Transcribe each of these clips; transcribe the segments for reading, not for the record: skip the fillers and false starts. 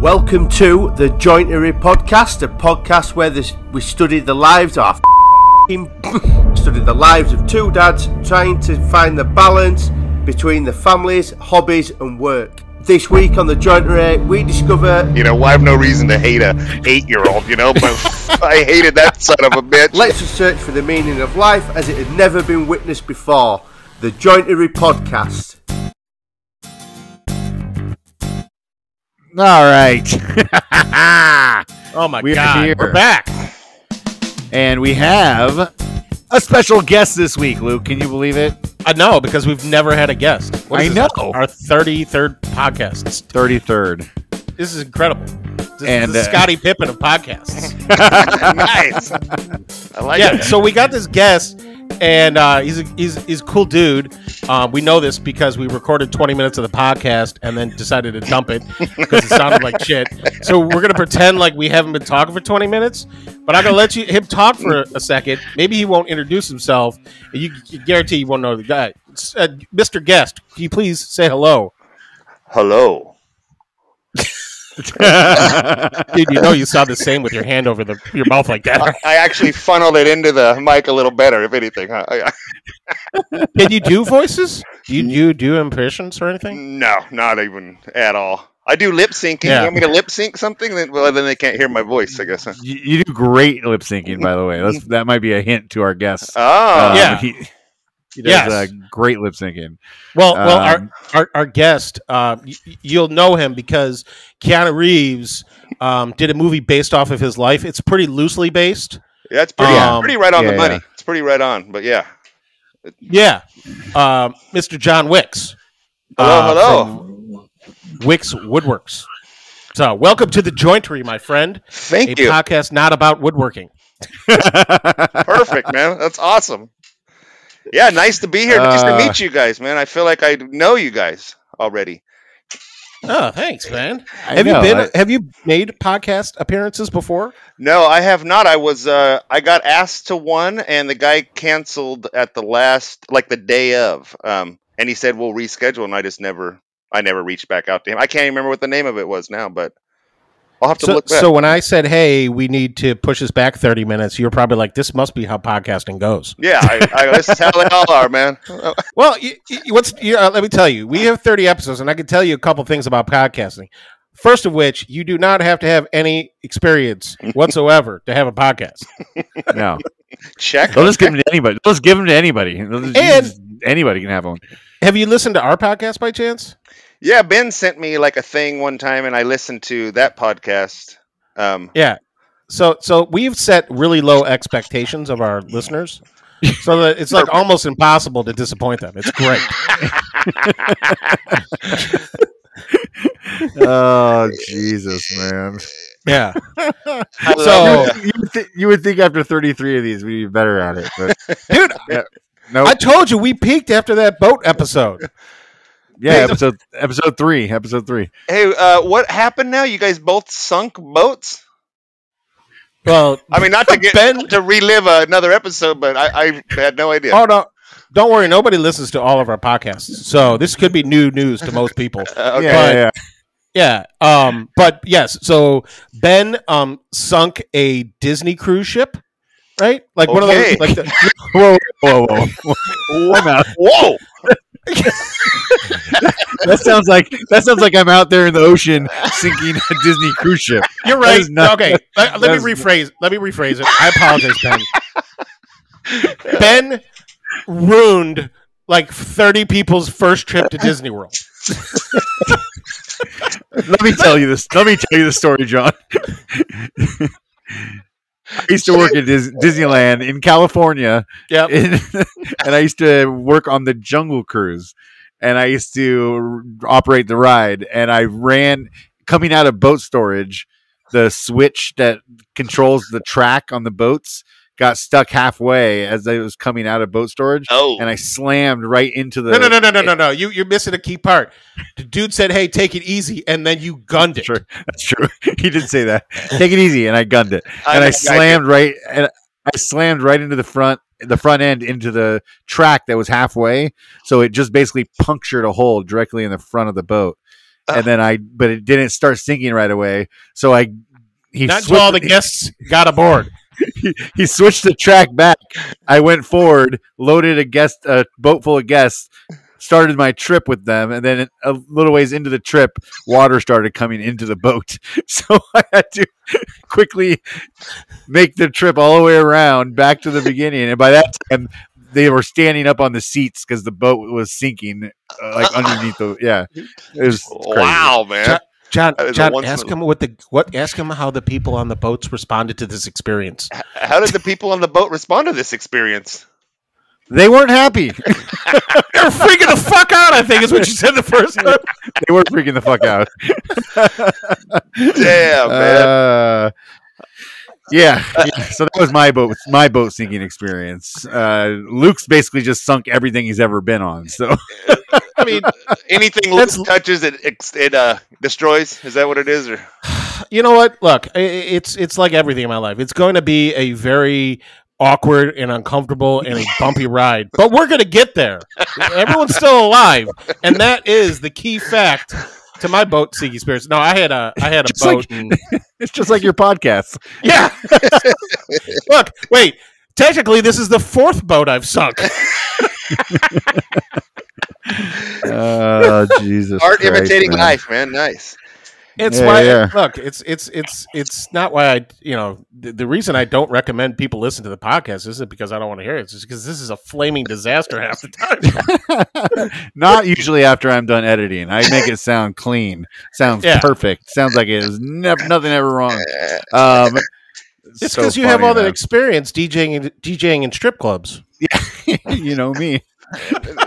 Welcome to the Jointery podcast, a podcast where we study the lives of study the lives of two dads trying to find the balance between the families, hobbies and work. This week on the Jointery, we discover... I have no reason to hate a 8-year-old, but I hated that son of a bitch. Let's search for the meaning of life as it had never been witnessed before. The Jointery podcast. All right. Oh my God, we're back. And we have a special guest this week, Luke. Can you believe it? I know, because we've never had a guest. I know. Our 33rd podcast. 33rd. This is incredible. This is the Scottie Pippen of podcasts. Nice. I like it. So we got this guest, and he's a cool dude. We know this because we recorded 20 minutes of the podcast and then decided to dump it because it sounded like shit. So we're going to pretend like we haven't been talking for 20 minutes, but I'm going to let him talk for a second. Maybe he won't introduce himself. You guarantee you won't know the guy. Mr. Guest, can you please say hello? Hello. Dude, you sound the same with your hand over your mouth like that. I actually funneled it into the mic a little better, if anything. Can you do voices? Do you do impressions or anything? No, not even at all. I do lip syncing. Yeah. You want me to lip sync something? Then they can't hear my voice, I guess. You do great lip syncing, by the way. That might be a hint to our guests. Oh, yeah. He does great lip syncing. Well, our guest, you'll know him because Keanu Reeves did a movie based off of his life. It's pretty loosely based. Yeah, it's pretty right on the money. Yeah. It's pretty right on, but yeah. Yeah. Mr. John Wicks. Hello. Wicks Woodworks. So, welcome to the Jointery, my friend. Thank you. A podcast not about woodworking. Perfect, man. That's awesome. Yeah, nice to be here. Nice to meet you guys, man. I feel like I know you guys already. Oh, thanks, man. Have you made podcast appearances before? No, I have not. I got asked to one, and the guy canceled at the last, the day of. And he said we'll reschedule, and I never reached back out to him. I can't even remember what the name of it was now, but I'll have to look back. So when I said, hey, we need to push this back 30 minutes, you're probably like, this must be how podcasting goes. Yeah, this is how they all are, man. Well, let me tell you, we have 30 episodes, and I can tell you a couple things about podcasting. First of which, you do not have to have any experience whatsoever to have a podcast. No. Check. They'll just give them to anybody. They'll just give them to anybody. Anybody can have one. Have you listened to our podcast by chance? Yeah, Ben sent me a thing one time, and I listened to that podcast. Yeah, so we've set really low expectations of our listeners, so that it's almost impossible to disappoint them. It's great. Oh Jesus, man! Yeah. So you would think after 33 of these we'd be better at it, but dude, yeah, nope. I told you we peaked after that boat episode. Yeah, episode 3. Hey, what happened now? You guys both sunk boats? Well, I mean, not to relive another episode, but I had no idea. Oh no, don't worry. Nobody listens to all of our podcasts, so this could be new news to most people. Okay. Yeah. But yes, so Ben sunk a Disney cruise ship, right? Like one of those. Like Whoa. That sounds like I'm out there in the ocean sinking a Disney cruise ship. You're right. Okay, let me rephrase it. I apologize, Ben. Ben ruined 30 people's first trip to Disney World. Let me tell you this story, John. I used to work at Disneyland in California. Yep. And I used to work on the Jungle Cruise. And I used to operate the ride. And I ran, coming out of boat storage, the switch that controls the track on the boats got stuck halfway as I was coming out of boat storage. Oh. And I slammed right into the... No. You're missing a key part. The dude said, hey, take it easy, and then you gunned it. That's true. He did say that. Take it easy, and I gunned it. And I slammed right into the front end into the track that was halfway. So it just basically punctured a hole directly in the front of the boat. and then but it didn't start sinking right away. So he Not until all the guests got aboard. he switched the track back. I went forward, loaded a boat full of guests, started my trip with them, and then a little ways into the trip, water started coming into the boat. So I had to quickly make the trip all the way around back to the beginning. And by that time, they were standing up on the seats because the boat was sinking, underneath the. Yeah, it was crazy. Wow, man. John, ask him how the people on the boats responded to this experience. How did the people on the boat respond to this experience? They weren't happy. They were freaking the fuck out, I think is what you said the first time. They were freaking the fuck out. Damn, man. Yeah. So that was my boat sinking experience. Luke's basically just sunk everything he's ever been on. So I mean, anything Luke touches, it destroys. Is that what it is? Or you know what? Look, it's like everything in my life. It's going to be a very awkward and uncomfortable and a bumpy ride, but we're going to get there. Everyone's still alive, and that is the key fact to my boat sinking experience. No, I had a boat. It's just like your podcast. Yeah. Look, wait. Technically, this is the fourth boat I've sunk. Oh, Jesus! Art Christ, imitating man. life, man. Nice. It's look. It's not why the reason I don't recommend people listen to the podcast isn't because I don't want to hear it. It's just because this is a flaming disaster half the time. Not usually after I'm done editing. I make it sound clean. Sounds perfect. Sounds like it was nothing ever wrong. It's because you have all that experience DJing in strip clubs. Yeah, you know me.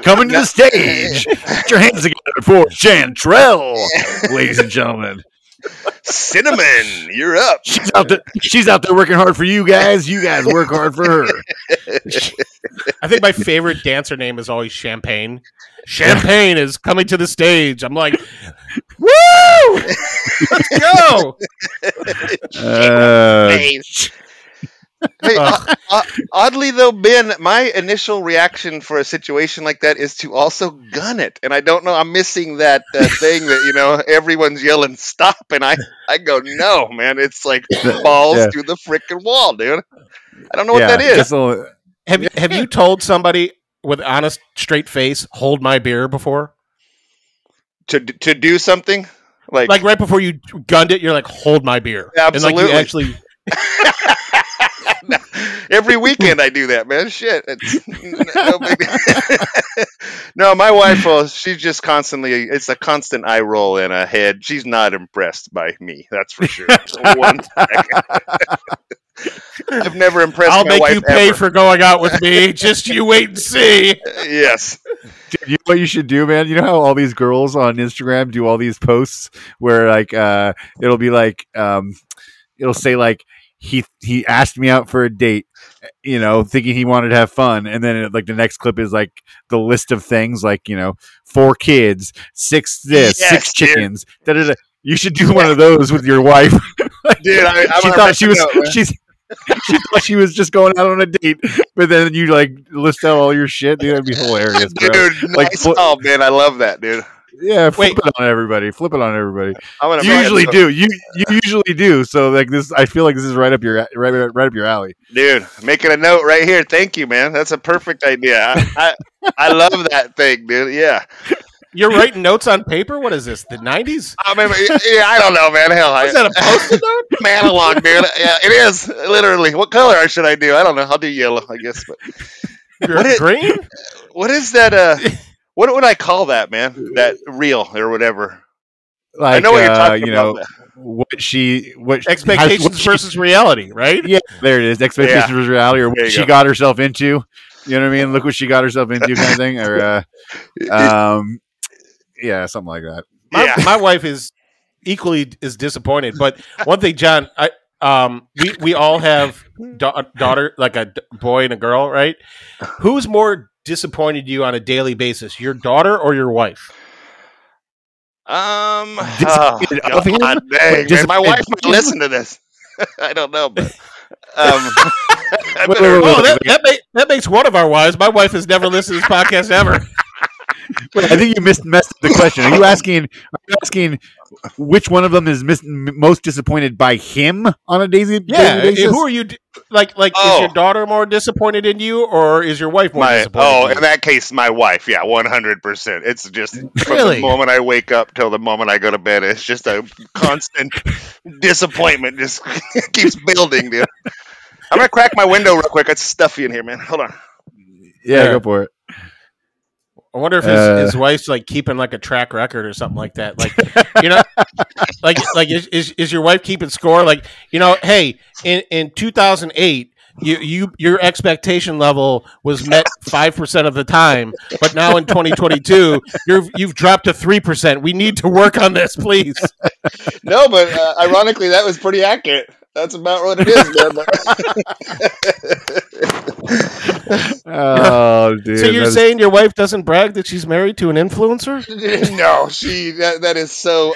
Coming to the stage. Put your hands together for Chantrell, ladies and gentlemen. Cinnamon, you're up. She's out there working hard for you guys. You guys work hard for her. I think my favorite dancer name is always Champagne. Champagne is coming to the stage. I'm like, woo! Let's go. Hey, oddly though, Ben, my initial reaction for a situation like that is to also gun it, and I don't know. I'm missing that thing that everyone's yelling stop, and I go no, man. It's like balls to the freaking wall, dude. I don't know what that is. Have you told somebody with honest, straight face, hold my beer before? To do something like right before you gunned it, you're like, hold my beer. Absolutely. And like you actually. Every weekend I do that, man. Shit. No big No, my wife, she's just constantly, it's a constant eye roll in her head. She's not impressed by me, that's for sure. I've never impressed my wife. I'll make you pay for going out with me. Just you wait and see. Yes. Dude, you know what you should do, man? You know how all these girls on Instagram do all these posts where it'll be like, it'll say like, he asked me out for a date, thinking he wanted to have fun, and then the next clip is like the list of things, like 4 kids, 6 this, 6 chickens. You should do one of those with your wife. Dude, she thought she was just going out on a date, but then you list out all your shit. Dude, that'd be hilarious, bro. Dude, nice. Oh man, I love that, dude. Yeah, flip it on everybody. You usually do. You usually do. So this, I feel like this is right up your alley, dude. Making a note right here. Thank you, man. That's a perfect idea. I love that thing, dude. Yeah. You're writing notes on paper? What is this? The 90s? I mean, I don't know, man. Hell, is that a post-it note? Analog, dude. Yeah, it is literally. What color should I do? I don't know. I'll do yellow, I guess. But green? What is that? What would I call that, man? That reel or whatever. Like, I know what you're talking about. What expectations versus reality, right? Yeah, there it is. Expectations versus reality, or what she got herself into. You know what I mean? Look what she got herself into, kind of thing, or something like that. My wife is equally as disappointed. But one thing, John, we all have daughter, like a boy and a girl, right? Who's more disappointed you on a daily basis, your daughter or your wife? Dang, man, my wife might listen to this. I don't know, but that makes one of our wives. My wife has never listened to this podcast ever. Wait, I think you messed up the question. Are you asking which one of them is most disappointed by him on a daily basis? Who are you? Like, is your daughter more disappointed in you, or is your wife more disappointed? In that case, my wife. Yeah, 100%. It's just from Really? the moment I wake up till the moment I go to bed. It's just a constant disappointment. Just keeps building, dude. I'm gonna crack my window real quick. It's stuffy in here, man. Hold on. Yeah, go for it. I wonder if his wife's like keeping like a track record or something like that. Like, you know, like is your wife keeping score? Like, you know, hey, in 2008, your expectation level was met 5% of the time, but now in 2022, you've dropped to 3%. We need to work on this, please. No, but ironically, that was pretty accurate. That's about what it is, man. Oh, dude. So you're saying your wife doesn't brag that she's married to an influencer? No, that is so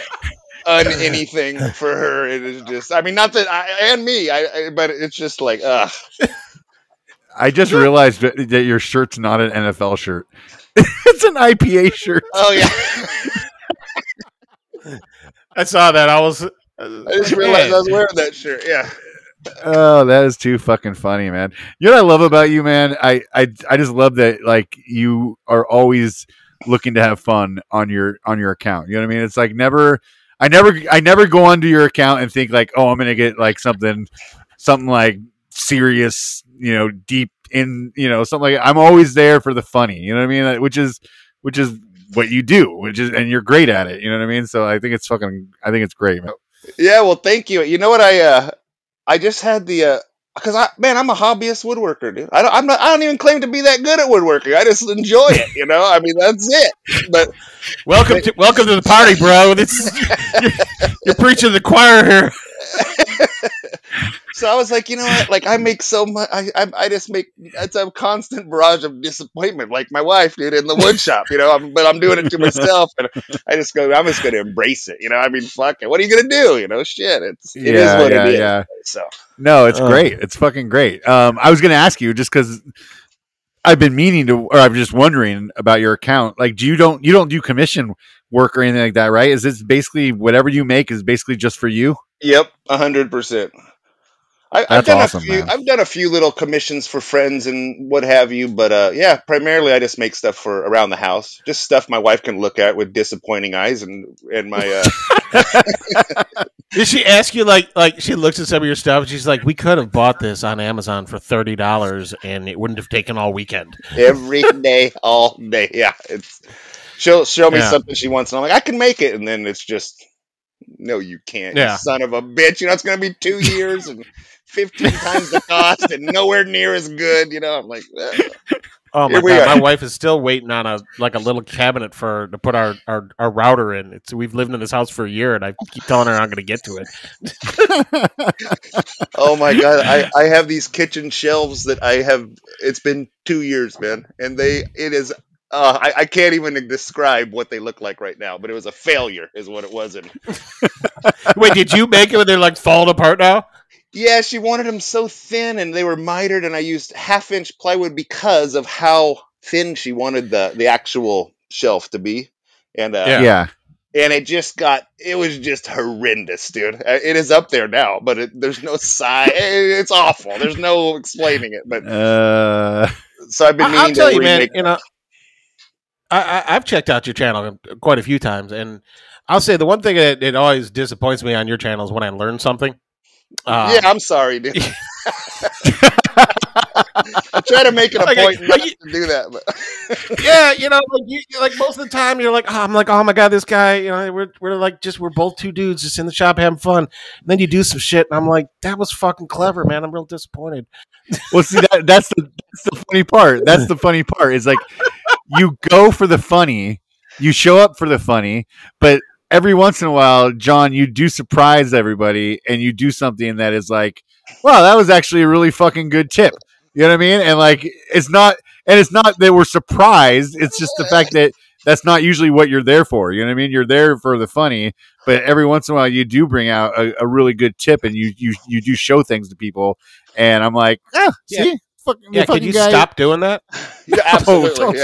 anything for her. It is just, I mean, not that and me, but it's just like, ugh. I just realized that your shirt's not an NFL shirt. It's an IPA shirt. Oh yeah. I saw that. I just realized I was wearing that shirt. Yeah. Oh, that is too fucking funny, man. You know what I love about you, man? I just love that, like, you are always looking to have fun on your account. You know what I mean? It's like I never go onto your account and think like, oh, I'm gonna get like something like serious, you know, deep in, you know, something like. I'm always there for the funny. You know what I mean? Which is what you do, and you're great at it. You know what I mean? So I think it's great, man. Yeah, well, thank you. You know what, I just had the because I'm a hobbyist woodworker, dude. I don't even claim to be that good at woodworking. I just enjoy it, you know. I mean, that's it. But welcome to the party, bro. You're preaching to the choir here. So I was like, you know what? Like, I make so much. I just make, it's a constant barrage of disappointment, like my wife did in the wood shop, you know. But I'm doing it to myself, and I'm just going to embrace it, you know. I mean, fuck it. What are you gonna do? You know, shit. It is what it is. Yeah. So no, it's great. It's fucking great. I was gonna ask you just because I've been meaning to, or I'm just wondering about your account. Like, you don't do commission work or anything like that, right? Is this basically whatever you make is basically just for you? Yep, 100%. I've done a few little commissions for friends and what have you, but yeah, primarily I just make stuff for around the house, just stuff my wife can look at with disappointing eyes, and my. Did she ask you like she looks at some of your stuff and she's like, we could have bought this on Amazon for $30 and it wouldn't have taken all weekend. Every day, all day, yeah. She'll show me something she wants, and I'm like, I can make it, and then it's just, no, you can't, you son of a bitch. You know, it's gonna be 2 years and 15 times the cost and nowhere near as good, you know. I'm like, oh my god, my wife is still waiting on a little cabinet to put our router in. We've lived in this house for a year, and I keep telling her I'm going to get to it. Oh my god, I have these kitchen shelves that it's been 2 years, man, and it is I can't even describe what they look like right now, but it was a failure is what it was. Wait, did you make it when they're like falling apart now? Yeah, she wanted them so thin, and they were mitered, and I used 1/2-inch plywood because of how thin she wanted the actual shelf to be. And and it was just horrendous, dude. It is up there now, but there's no size. It's awful. There's no explaining it. But so I've been meaning to remake. Man, you know, I've checked out your channel quite a few times, and I'll say the one thing that it always disappoints me on your channel is when I learn something. Yeah, I'm sorry, dude. I try to make it a point not to do that, but yeah, you know, like most of the time you're like, I'm like, oh my god, this guy, you know, we're both two dudes just in the shop having fun. And then you do some shit, and I'm like, that was fucking clever, man. I'm real disappointed. Well, see, that's the funny part. That's the funny part. Is like, you go for the funny, you show up for the funny, but every once in a while, John, you do surprise everybody, and you do something that is like, wow, that was actually a really fucking good tip. You know what I mean? And like, it's not that we're surprised. It's just the fact that that's not usually what you're there for. You know what I mean? You're there for the funny, but every once in a while you do bring out a really good tip, and you do show things to people. And I'm like, see? Can you stop doing that? Yeah, absolutely.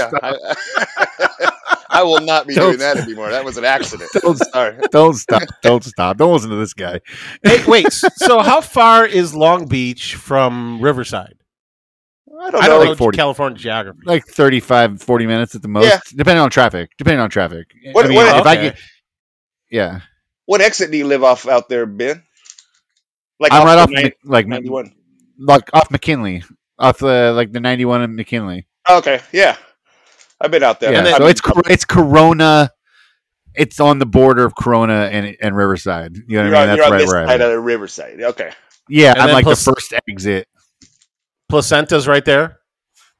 I will not be doing that anymore. That was an accident. Sorry. Don't stop. Don't stop. Don't listen to this guy. Hey, wait. So how far is Long Beach from Riverside? I don't I know. don't like know 40. California geography. Like 35, 40 minutes at the most, Yeah. depending on traffic. What- what- if I okay. get, yeah, What exit do you live off out there, Ben? Like I'm right the off nine- 91. like off McKinley, off the 91 and McKinley. Okay, yeah. I've been out there. Yeah, I so mean, it's Corona. It's on the border of Corona and Riverside. You know what I mean? you're That's on right this where I side live. of the Riverside. Okay. Yeah, And I'm then like plus- the first exit. Placenta's right there.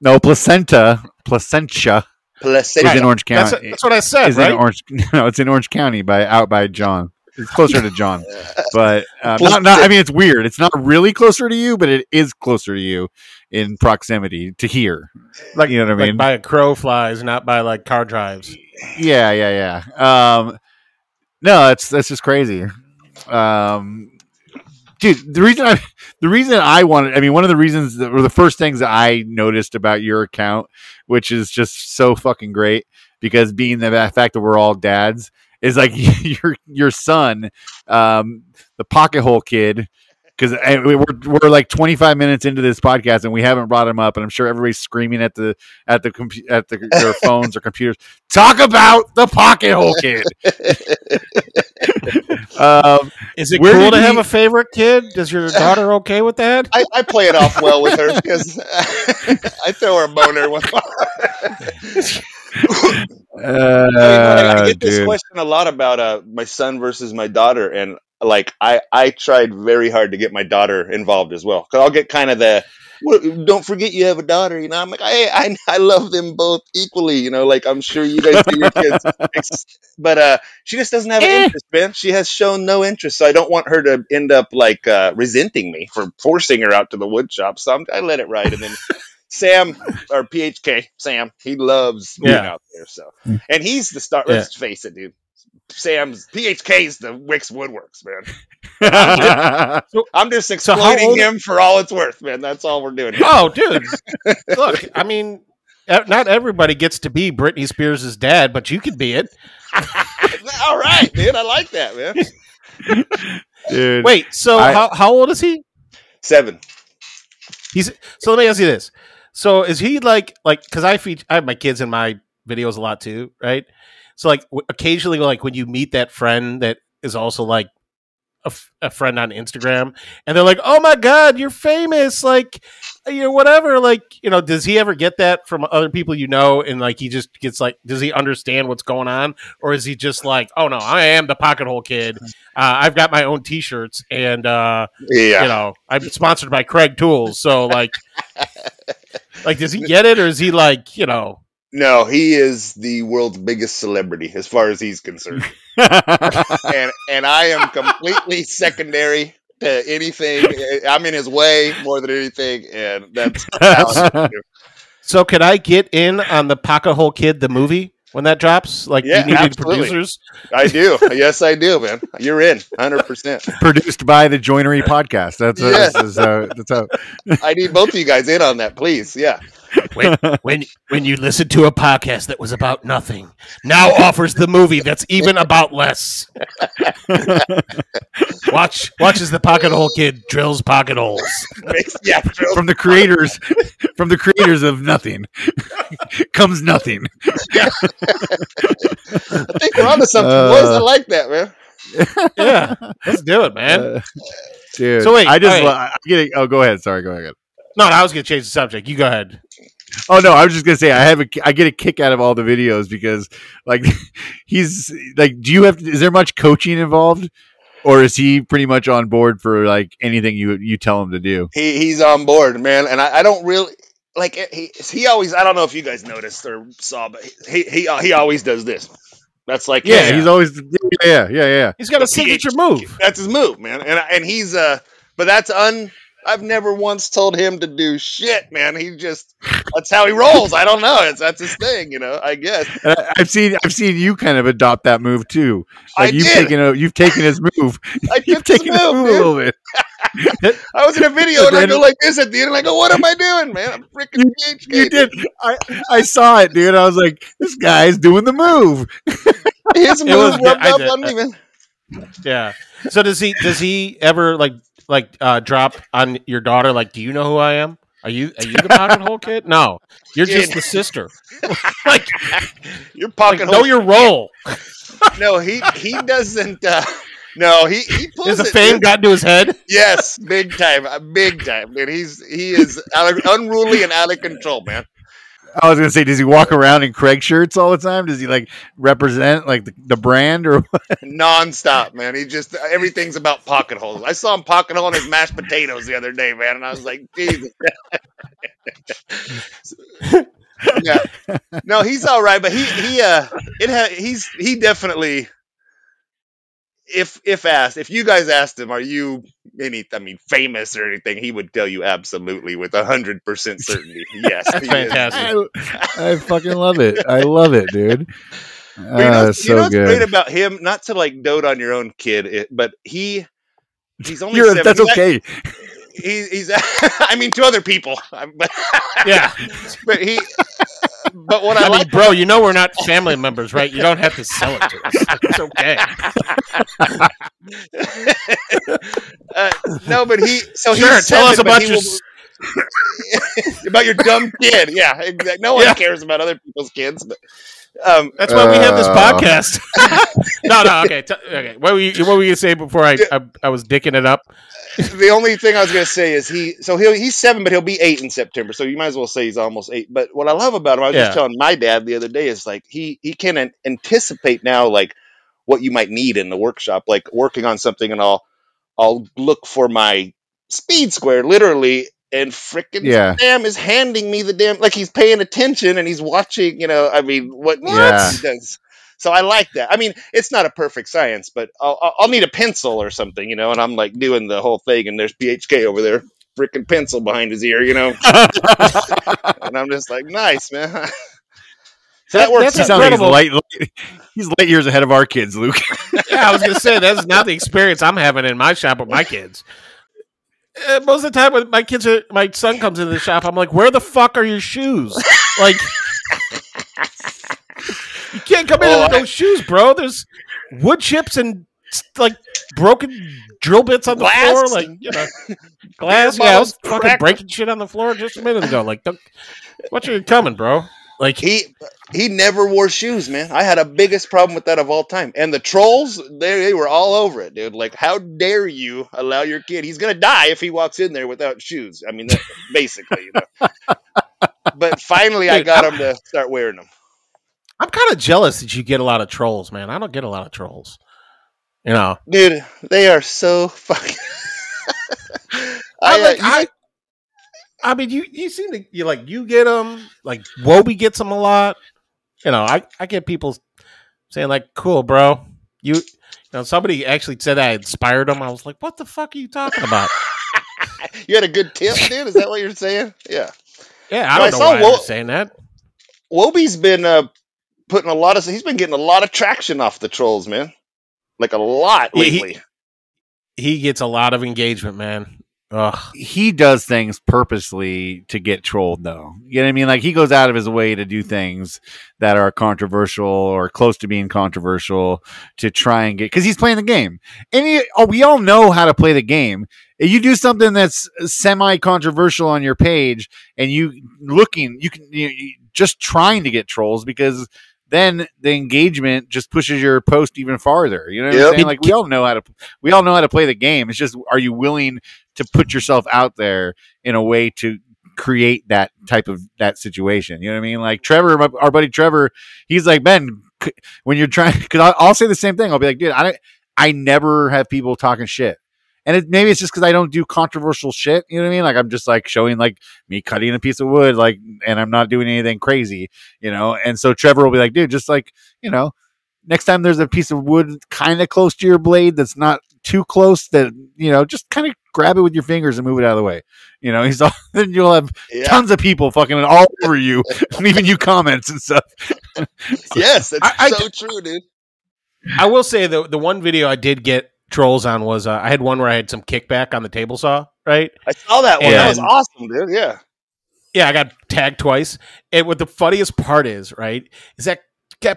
No, Placentia is Placenta. in Orange County. That's what I said, Is right? in Orange. No, it's in Orange County out by John. It's closer to John, but not. I mean, it's weird. It's not really closer to you, but it is closer to you in proximity to here. Like, you know what I mean? Like by a crow flies, not by like car drives. Yeah. No, that's just crazy. Dude, the reason I wanted, I mean, one of the reasons or the first things that I noticed about your account, which is just so fucking great, because being the fact that we're all dads, is like your son, the pocket hole kid. Because we're like 25 minutes into this podcast and we haven't brought him up, and I'm sure everybody's screaming at their phones or computers. Talk about the pocket hole kid. Is it Where cool did to he- have a favorite kid? Does your daughter okay with that? I play it off well with her because I throw her a boner once. I get this Dude. question a lot about my son versus my daughter, and like I tried very hard to get my daughter involved as well, because I'll get kind of don't forget you have a daughter, you know. I'm like, I love them both equally, you know, like I'm sure you guys do your kids, but she just doesn't have an interest, man. She has shown no interest, so I don't want her to end up like resenting me for forcing her out to the wood shop. So I let it ride, and then Sam, or PHK Sam, he loves being out there. So, and he's the star. Let's face it, dude. Sam's PHK's the Wicks Woodworks, man. I'm just exploiting him for all it's worth, man. That's all we're doing here. Oh, dude. Look, I mean, not everybody gets to be Britney Spears' dad, but you could be it. All right, dude. I like that, man. Dude. Wait, so how old is he? 7. So let me ask you this. So is he like because I have my kids in my videos a lot too, right? So like occasionally, like when you meet that friend that is also like a friend on Instagram, and they're like, "Oh my God, you're famous!" Like, you know, whatever. Like, you know, does he ever get that from other people you know? And like, he just gets like, does he understand what's going on, or is he just like, "Oh no, I am the pocket hole kid. I've got my own T-shirts, and you know, I'm sponsored by Craig Tools." So like, does he get it, or is he like, you know? No, he is the world's biggest celebrity as far as he's concerned. and I am completely secondary to anything. I'm in his way more than anything, and that's how So could I get in on the Pocket Hole Kid, the movie, when that drops? Like, you need absolutely. producers? I do. Yes, I do, man. You're in 100%. Produced by the Joinery Podcast. That's how. I need both of you guys in on that, please. Yeah. When you listen to a podcast that was about nothing, now offers the movie that's even about less. Watch as the Pocket Hole Kid drills pocket holes. Yeah, from the creators of nothing comes nothing. Yeah. I think we're onto something, boys. I like that, man. Yeah, let's do it, man. Dude, So wait, I just all right. I'm getting. Oh, go ahead. Sorry, go ahead. No, I was going to change the subject. You go ahead. Oh no, I was just gonna say I get a kick out of all the videos because like he's like, is there much coaching involved, or is he pretty much on board for like anything you tell him to do? He's on board, man, and I don't really like he always. I don't know if you guys noticed or saw, but he always does this. That's like he's always He's got a signature move. That's his move, man, and he's but that's I've never once told him to do shit, man. That's how he rolls. I don't know. That's his thing, you know, I guess. And I've seen you kind of adopt that move too. Like you've taken his move. You've taken his move a little bit. I was in a video and I go like this at the end, and I go, "What am I doing, man? I'm freaking PHK." You did. I saw it, dude. I was like, this guy's doing the move. His move rubbed up on me, man. Yeah. So does he ever like drop on your daughter? Like, do you know who I am? Are you the pocket hole kid? No, you're just the sister. Like, you're pocket hole. Know your role. No, he doesn't. No, he pulls Has the it, fame dude. got into his head? Yes, big time, man. He is unruly and out of control, man. I was gonna say, does he walk around in Craig shirts all the time? Does he like represent like the brand or what? Non-stop, man. He just everything's about pocket holes. I saw him pocket holing his mashed potatoes the other day, man, and I was like, Jesus. Yeah, no, he's all right, but he definitely. If you guys asked him, are you famous or anything, he would tell you absolutely with 100% certainty. Yes, that's fantastic. I fucking love it. I love it, dude. You know what's good. great about him? Not to like dote on your own kid, but he's only 7. That's okay. He's I mean, to other people, but yeah. But what I like, bro, you know we're not family members, right? You don't have to sell it to us. It's okay. No, but sure. Tell us about about your dumb kid. Yeah, exactly. No one cares about other people's kids, but that's why we have this podcast. No. Okay. Okay. What were you gonna say before I was dicking it up? The only thing I was going to say is he's 7, but he'll be 8 in September. So you might as well say he's almost 8. But what I love about him, I was just telling my dad the other day, is like he can anticipate now like what you might need in the workshop, like working on something, and I'll look for my speed square literally, and frickin' Sam is handing me the damn, like he's paying attention and he's watching. What he does. So I like that. I mean, it's not a perfect science, but I'll need a pencil or something, and I'm like doing the whole thing, and there's PHK over there, freaking pencil behind his ear, and I'm just like, nice, man. So that works. He sounds like he's light years ahead of our kids, Luke. Yeah, I was gonna say that's not the experience I'm having in my shop with my kids. Most of the time, when my son comes into the shop, I'm like, "Where the fuck are your shoes?" Like. You can't come in with those shoes, bro. There's wood chips and like broken drill bits on the floor, like glass. Yeah, I was fucking breaking shit on the floor just a minute ago. Like, watch you coming, bro. Like he never wore shoes, man. I had a biggest problem with that of all time. And the trolls, they were all over it, dude. Like, how dare you allow your kid? He's gonna die if he walks in there without shoes. I mean, basically, But finally, I got him to start wearing them. I'm kind of jealous that you get a lot of trolls, man. I don't get a lot of trolls. Dude, they are so fucking. I mean, you seem to you get them. Like Wobie gets them a lot. I get people saying like, "Cool, bro." Somebody actually said I inspired them. I was like, "What the fuck are you talking about?" You had a good tip, dude. Is that what you're saying? Yeah. Yeah, I don't know why I'm saying that. Wobie's been he's been getting a lot of traction off the trolls, man. Like a lot lately. He gets a lot of engagement, man. Ugh. He does things purposely to get trolled, though. You know what I mean? Like, he goes out of his way to do things that are controversial or close to being controversial to try and get, because he's playing the game. And we all know how to play the game. If you do something that's semi-controversial on your page and just trying to get trolls, because then the engagement just pushes your post even farther. You know what I'm saying? Like, we all know how to play the game. It's just, are you willing to put yourself out there in a way to create that type of that situation? You know what I mean? Like Trevor, our buddy Trevor, he's like, Ben, when you're trying, because I'll say the same thing. I'll be like, dude, I never have people talking shit. And maybe it's just because I don't do controversial shit. You know what I mean? Like, I'm just like showing like me cutting a piece of wood, like, and I'm not doing anything crazy, And so Trevor will be like, dude, just like, next time there's a piece of wood kind of close to your blade that's not too close, that, just kind of grab it with your fingers and move it out of the way. Then you'll have tons of people fucking all over you, leaving you comments and stuff. Yes, that's so true, dude. I will say the one video I did get trolls on was I had one where I had some kickback on the table saw, right? I saw that one. That was And- awesome, dude. Yeah. Yeah, I got tagged twice. And what the funniest part is, right, is that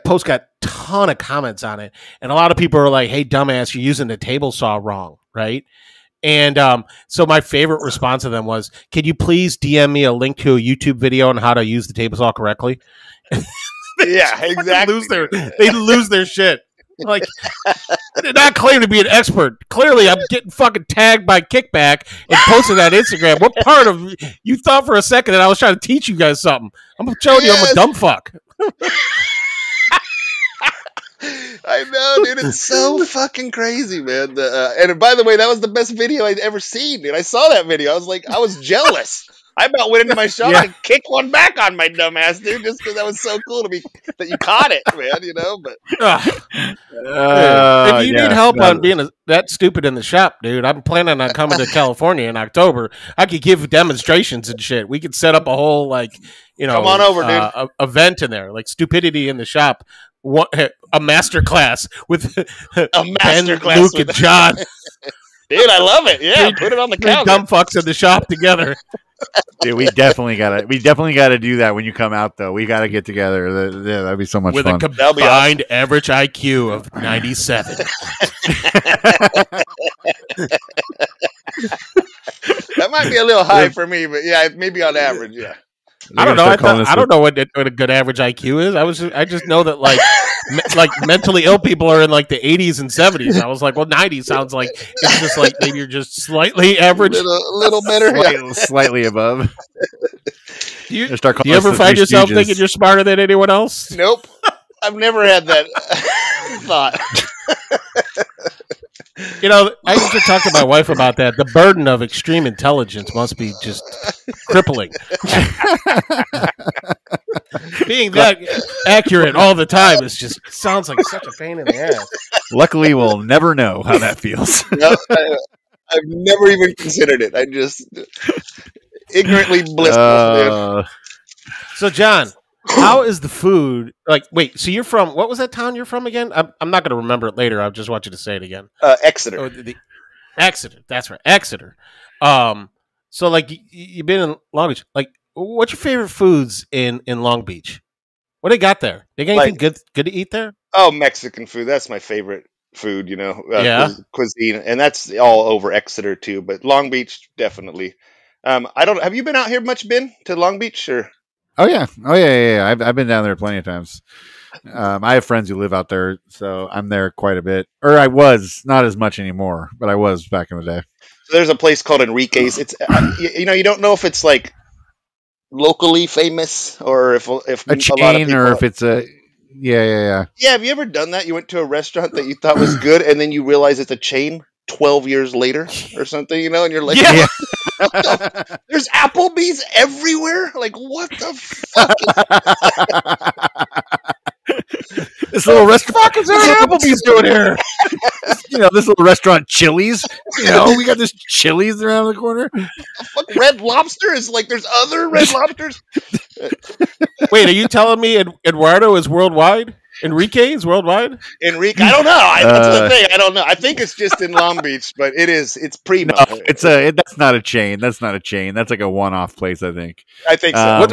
post got a ton of comments on it. And a lot of people are like, hey, dumbass, you're using the table saw wrong, right? And so my favorite response to them was, can you please DM me a link to a YouTube video on how to use the table saw correctly? Yeah, exactly. They lose their shit. Like, I did not claim to be an expert. Clearly, I'm getting fucking tagged by Kickback and posted on Instagram. What part of you thought for a second that I was trying to teach you guys something? I'm showing you I'm a dumb fuck. I know, dude. It's so fucking crazy, man. And by the way, that was the best video I'd ever seen, dude. I saw that video. I was jealous. I about went into my shop and kicked one back on my dumb ass, dude, just because that was so cool to be that you caught it, man. You know, but if you need help on being that stupid in the shop, dude, I'm planning on coming to California in October. I could give demonstrations and shit. We could set up a whole come on over, dude. Event in there, like stupidity in the shop. A master class with Ben, Luke, and John. Dude, I love it. Yeah, put it on the counter. Dumb fucks in the shop together. Dude, we definitely gotta do that when you come out, though. We gotta get together. Yeah, that'd be so much with fun. With a combined average IQ of 97. That might be a little high for me, but yeah, maybe on average, yeah. I don't know. I don't know what a good average IQ is. I just know that like mentally ill people are in like the 80s and 70s. I was like, well, 90 sounds like it's just like maybe you're just slightly average, a little better, slightly above. Do you ever find yourself thinking you're smarter than anyone else? Nope, I've never had that thought. You know, I used to talk to my wife about that. The burden of extreme intelligence must be just crippling. Being that accurate all the time sounds like such a pain in the ass. Luckily, we'll never know how that feels. No, I've never even considered it. I just ignorantly blissful. So, John, how is the food? Like, wait, so you're from, what was that town you're from again? I'm not going to remember it later. I just want you to say it again. Exeter. Oh, Exeter. That's right. Exeter. So like you've been in Long Beach. Like, what's your favorite foods in Long Beach? What they got there? They got anything good to eat there? Oh, Mexican food. That's my favorite food, cuisine. And that's all over Exeter too, but Long Beach, definitely. Have you been out here much, Ben, to Long Beach or? Oh yeah. I've been down there plenty of times. I have friends who live out there, so I'm there quite a bit. Or I was, not as much anymore, but I was back in the day. So there's a place called Enrique's. It's you don't know if it's like locally famous or if a chain or if it's a yeah. Have you ever done that? You went to a restaurant that you thought was good and then you realize it's a chain 12 years later or something, and you're like, yeah. There's Applebee's everywhere? Like, what the fuck? This little restaurant, is there Applebee's doing here? This little restaurant, Chili's. We got this Chili's around the corner. Fuck, Red Lobster is like, there's other Red Lobsters. Wait, are you telling me Eduardo is worldwide? Enrique is worldwide? Enrique, I don't know. That's the thing. I don't know. I think it's just in Long Beach, but it's primo. No, that's not a chain. That's not a chain. That's like a one-off place, I think. I think so.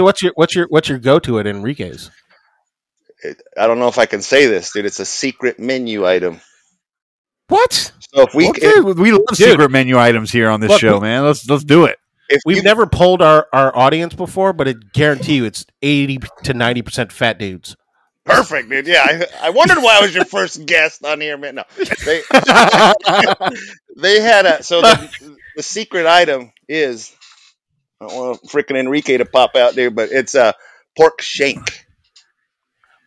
What's your go-to at Enrique's? I don't know if I can say this, dude. It's a secret menu item. What? So if we we love secret menu items here on this show, man. Let's do it. We've never polled our audience before, but I guarantee you it's 80 to 90% fat dudes. Perfect, dude. Yeah, I wondered why I was your first guest on here, man. No, they had the secret item is, I don't want freaking Enrique to pop out there, but it's a pork shank.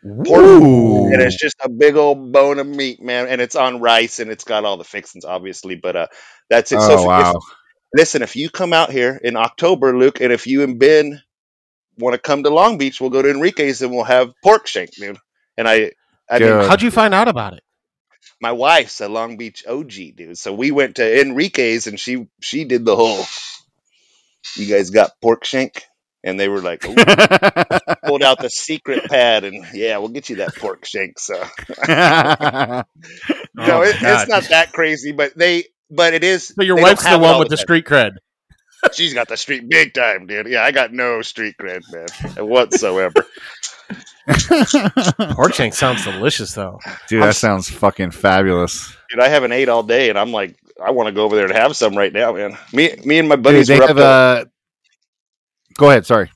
And it's just a big old bone of meat, man, and it's on rice and it's got all the fixings, obviously, but that's it. Oh, wow. Listen, if you come out here in October, Luke, and if you and Ben want to come to Long Beach, we'll go to Enrique's and we'll have pork shank, dude. And I mean, how'd you find out about it? My wife's a Long Beach OG, dude. So we went to Enrique's and she did the whole, you guys got pork shank? and they were like, "Ooh," pulled out the secret pad, and yeah, we'll get you that pork shank. So Oh no, my it's God. not that crazy, but it is. So your they don't wife's the have it one all with the time. street cred. She's got the street big time, dude. Yeah, I got no street cred, man, whatsoever. Pork shank sounds delicious, though. Dude, that sounds fucking fabulous. Dude, I haven't ate all day, and I'm like, I want to go over there and have some right now, man. Me and my Dude, buddies they were up have to. Go ahead. Sorry.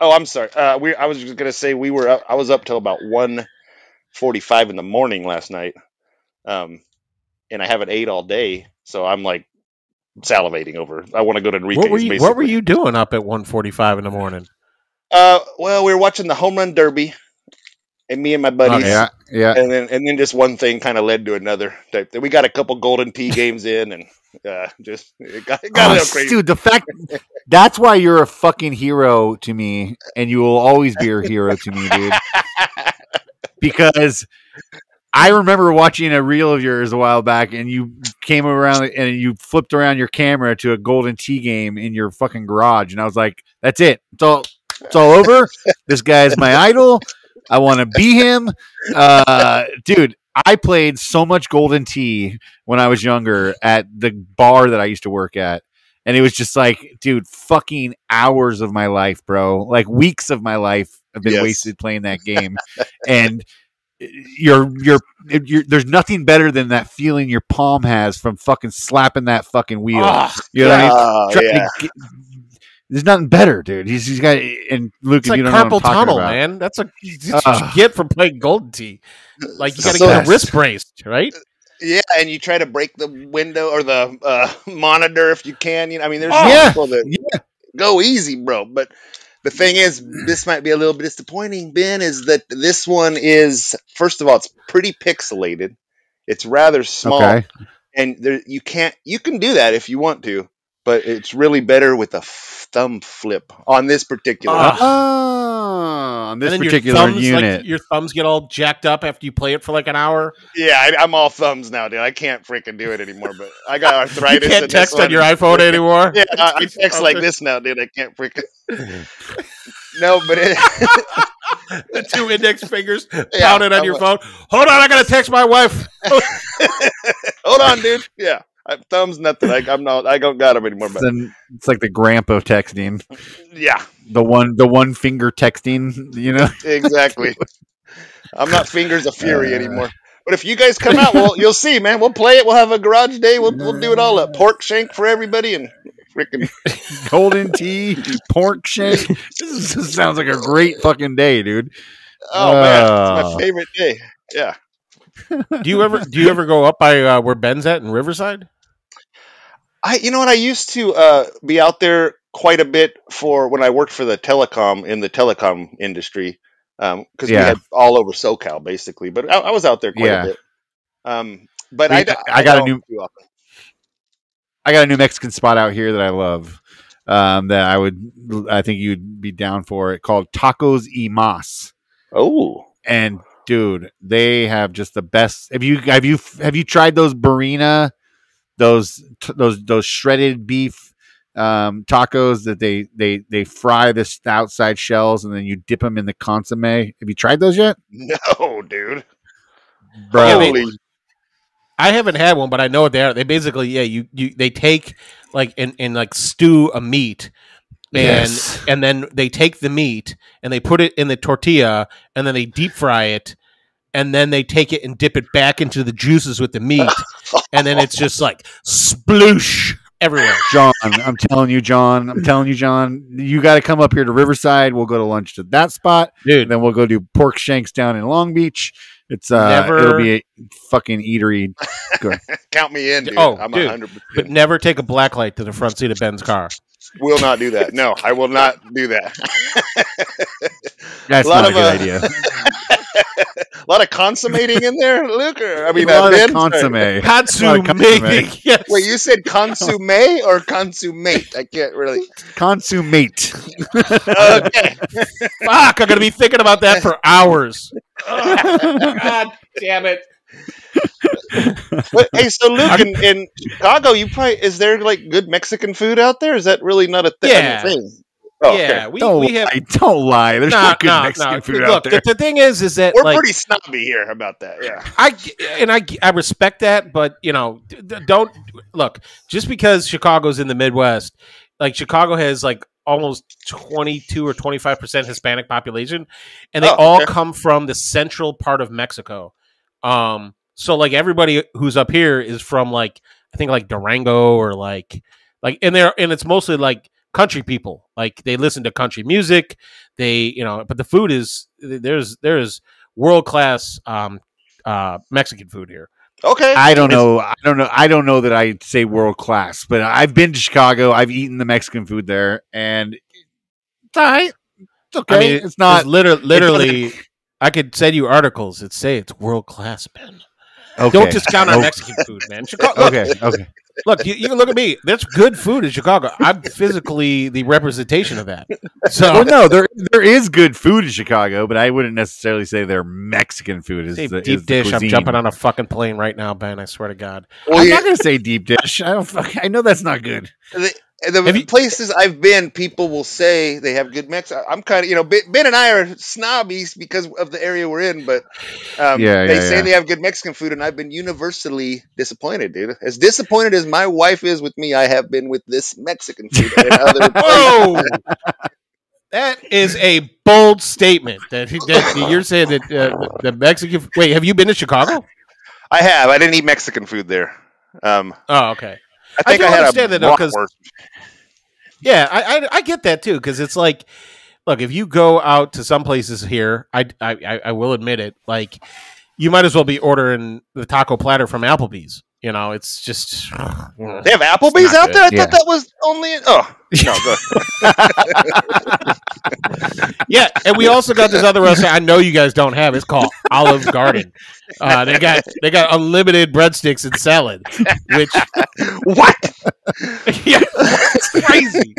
Oh, I'm sorry. I was just gonna say we were up. I was up till about 1:45 in the morning last night, and I haven't ate all day, so I'm like salivating over. I want to go to Enrique's. What were you basically. doing up at 1:45 in the morning? Well, we were watching the home run derby, and me and my buddies. Oh, yeah. And then just one thing kind of led to another. Type thing. We got a couple Golden Tee games in, and just it got a little crazy. Dude, the fact that's why you're a fucking hero to me, and you will always be a hero to me, dude. Because I remember watching a reel of yours a while back, and you came around and you flipped around your camera to a Golden Tee game in your fucking garage, and I was like, "That's it. It's all over. This guy's my idol. I want to be him." Dude, I played so much Golden Tee when I was younger at the bar that I used to work at. And it was just like, dude, fucking hours of my life, bro. Like weeks of my life have been wasted playing that game. And there's nothing better than that feeling your palm has from fucking slapping that fucking wheel. You know what I mean? There's nothing better, dude. He's got, and Luke, It's like you don't know carpal what I'm talking tunnel, about. man. That's what you get from playing Golden Tee. Like you got to So- get a wrist braced, right? Yeah, and you try to break the window or the monitor if you can. You know, I mean, there's people that go easy, bro. But the thing is, this might be a little bit disappointing, Ben, is that this one is, first of all, it's pretty pixelated. It's rather small, and you can do that if you want to, but it's really better with a thumb flip on this particular. On this particular unit, like, your thumbs get all jacked up after you play it for like an hour. Yeah, I'm all thumbs now, dude. I can't freaking do it anymore. But I got arthritis. You can't text on your iPhone anymore. Yeah, I text like this now, dude. I can't freaking. No, but the two index fingers pounded on your phone. Hold on, I gotta text my wife. Hold on, dude. Yeah. Thumbs nothing. I don't got them anymore. But it's like the grandpa texting. Yeah, the one finger texting. You know exactly. I'm not fingers of fury anymore. But if you guys come out, well, you'll see, man. We'll play it. We'll have a garage day. We'll do it all up. Pork shank for everybody and freaking Golden Tee, pork shank. This sounds like a great fucking day, dude. Oh man, it's my favorite day. Yeah. Do you ever go up by where Ben's at in Riverside? You know what? I used to be out there quite a bit for when I worked for the telecom industry, because we had all over SoCal basically. But I was out there quite a bit. But I got a new Mexican spot out here that I love. That I think you'd be down for it, called Tacos y Mas. Oh, and dude, they have just the best. Have you tried those burrina? Those shredded beef tacos that they fry the outside shells and then you dip them in the consomme. Have you tried those yet? No, dude. Bro, I haven't had one, but I know what they are. They basically, they take like and like stew a meat, and then they take the meat and they put it in the tortilla and then they deep fry it. And then they take it and dip it back into the juices with the meat. And then it's just like sploosh everywhere. John, I'm telling you, John, you got to come up here to Riverside. We'll go to lunch to that spot. Dude. And then we'll go do pork shanks down in Long Beach. It's it'll be a fucking eatery. Count me in, dude. Oh, I'm dude. 100%. But never take a black light to the front seat of Ben's car. Will not do that. No, I will not do that. That's not a good idea. A lot of consummating in there, Luke. I mean, a lot of consomme. Consummate. Yes. Wait, you said consume or consummate? I can't really. Consummate. Okay. Fuck, I'm going to be thinking about that for hours. God damn it. But, hey, so Luke, in Chicago, is there like good Mexican food out there? Is that really not a thing? Oh, yeah, okay. we have. Don't lie. There's no good No. Mexican food Look, out there. the thing is that We're like pretty snobby here about that. Yeah. I respect that, but don't look just because Chicago's in the Midwest. Like Chicago has like almost 22 or 25% Hispanic population, and they all come from the central part of Mexico. So like everybody who's up here is from like I think like Durango or like and it's mostly like country people. Like they listen to country music. They but the food is there's world class Mexican food here. Okay. I don't know. I don't know that I'd say world class, but I've been to Chicago. I've eaten the Mexican food there, and it's all right. It's okay. I mean, it's not literally. I could send you articles that say it's world class, Ben. Okay. Don't discount our Mexican food, man. Chicago, Okay. Look, you can look at me. There's good food in Chicago. I'm physically the representation of that. So, Well, no, there is good food in Chicago, but I wouldn't necessarily say their Mexican food is say the, deep is the dish. I'm cuisine. jumping on a fucking plane right now, Ben. I swear to God. Well, I'm not going to say deep dish. I know that's not good. The places I've been, people will say they have good Mex. I'm kind of, Ben and I are snobbies because of the area we're in, but they say they have good Mexican food, and I've been universally disappointed, dude. As disappointed as my wife is with me, I have been with this Mexican food. And other Whoa! That is a bold statement. That you're saying that the Mexican. Wait, have you been to Chicago? I have. I didn't eat Mexican food there. Oh, okay. I think I had understand a that though, because bratwurst. yeah, I get that too because it's like, look, if you go out to some places here, I will admit it, like you might as well be ordering the taco platter from Applebee's. It's just They have Applebee's out there. I thought that was only. Oh no, go ahead. Yeah, and we also got this other restaurant. I know you guys don't have. It's called Olive Garden. They got unlimited breadsticks and salad. Which what? Yeah, it's crazy.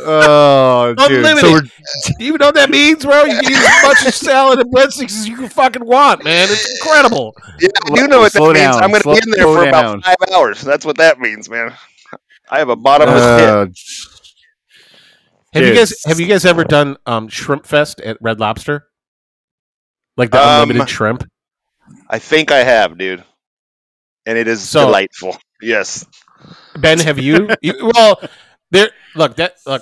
Oh, dude. Unlimited. Do you know what that means, bro? You can eat as much salad and breadsticks as you can fucking want, man. It's incredible. Yeah, I do know what that Slow means. down. I'm going to be in there for about 5 hours. That's what that means, man. I have a bottomless pit. Have you guys ever done Shrimp Fest at Red Lobster? Like the unlimited shrimp? I think I have, dude. And it is delightful. Yes. Ben, have you? Well, look,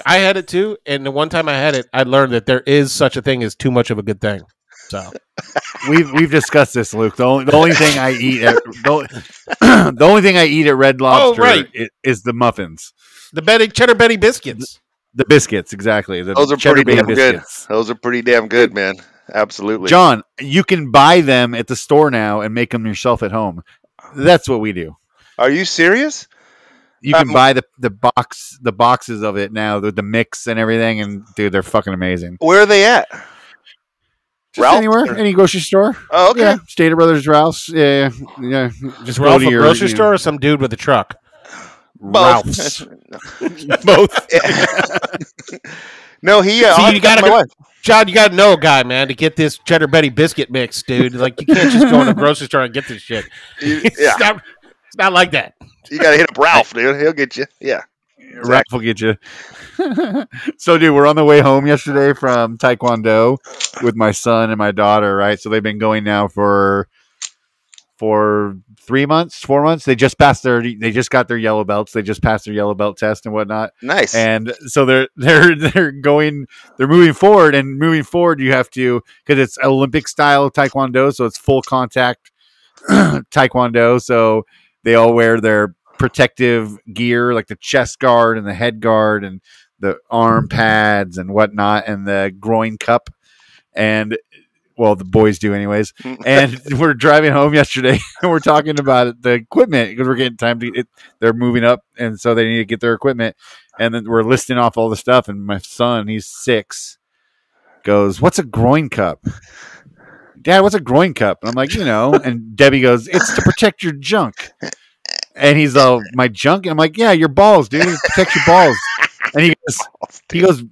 I had it too, and the one time I had it, I learned that there is such a thing as too much of a good thing. So we've discussed this, Luke. The only thing I eat the only thing I eat at Red Lobster is the muffins, the Cheddar Betty biscuits. The biscuits, exactly. Those are pretty damn good. Those are pretty damn good, man. Absolutely. John, you can buy them at the store now and make them yourself at home. That's what we do. Are you serious? You can buy the boxes of it now, the mix and everything, and dude, they're fucking amazing. Where are they at? Just anywhere, any grocery store. Oh, okay. Yeah, Stater Brothers, Ralph's. Yeah. Just Ralph a grocery store or some dude with a truck. Both. Both. No, he. So you gotta John, you gotta know a guy, man, to get this Cheddar Betty biscuit mix, dude. Like you can't just go in a grocery store and get this shit. It's not like that. You gotta hit up Ralph, dude. He'll get you. Yeah. Exactly. Ralph will get you. So, dude, we're on the way home yesterday from Taekwondo with my son and my daughter, right? So they've been going now for 4 months. They just got their yellow belts. They just passed their yellow belt test and whatnot. Nice. And so they're moving forward, and moving forward you have to, because it's Olympic style Taekwondo, so it's full contact Taekwondo. So they all wear their protective gear, like the chest guard and the head guard and the arm pads and whatnot, and the groin cup. And well, the boys do anyways. And we're driving home yesterday and we're talking about the equipment because we're getting time to they're moving up, and so they need to get their equipment. And then we're listing off all the stuff, and my son, he's 6, goes, "What's a groin cup? Dad, what's a groin cup?" And I'm like, and Debbie goes, "It's to protect your junk." And he's all, "My junk?" And I'm like, "Yeah, your balls, dude. It protects your balls." And he goes,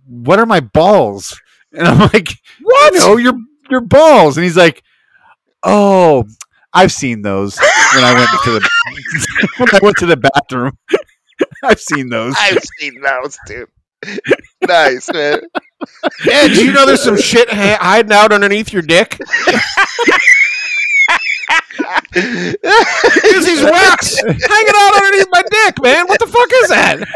"What are my balls?" And I'm like, "What? Your balls." And he's like, "Oh, I've seen those when I went to the bathroom." I've seen those. I've seen those, dude. Nice, man. Yeah, do you know there's some shit hiding out underneath your dick? There's these rocks hanging out underneath my dick, man. What the fuck is that?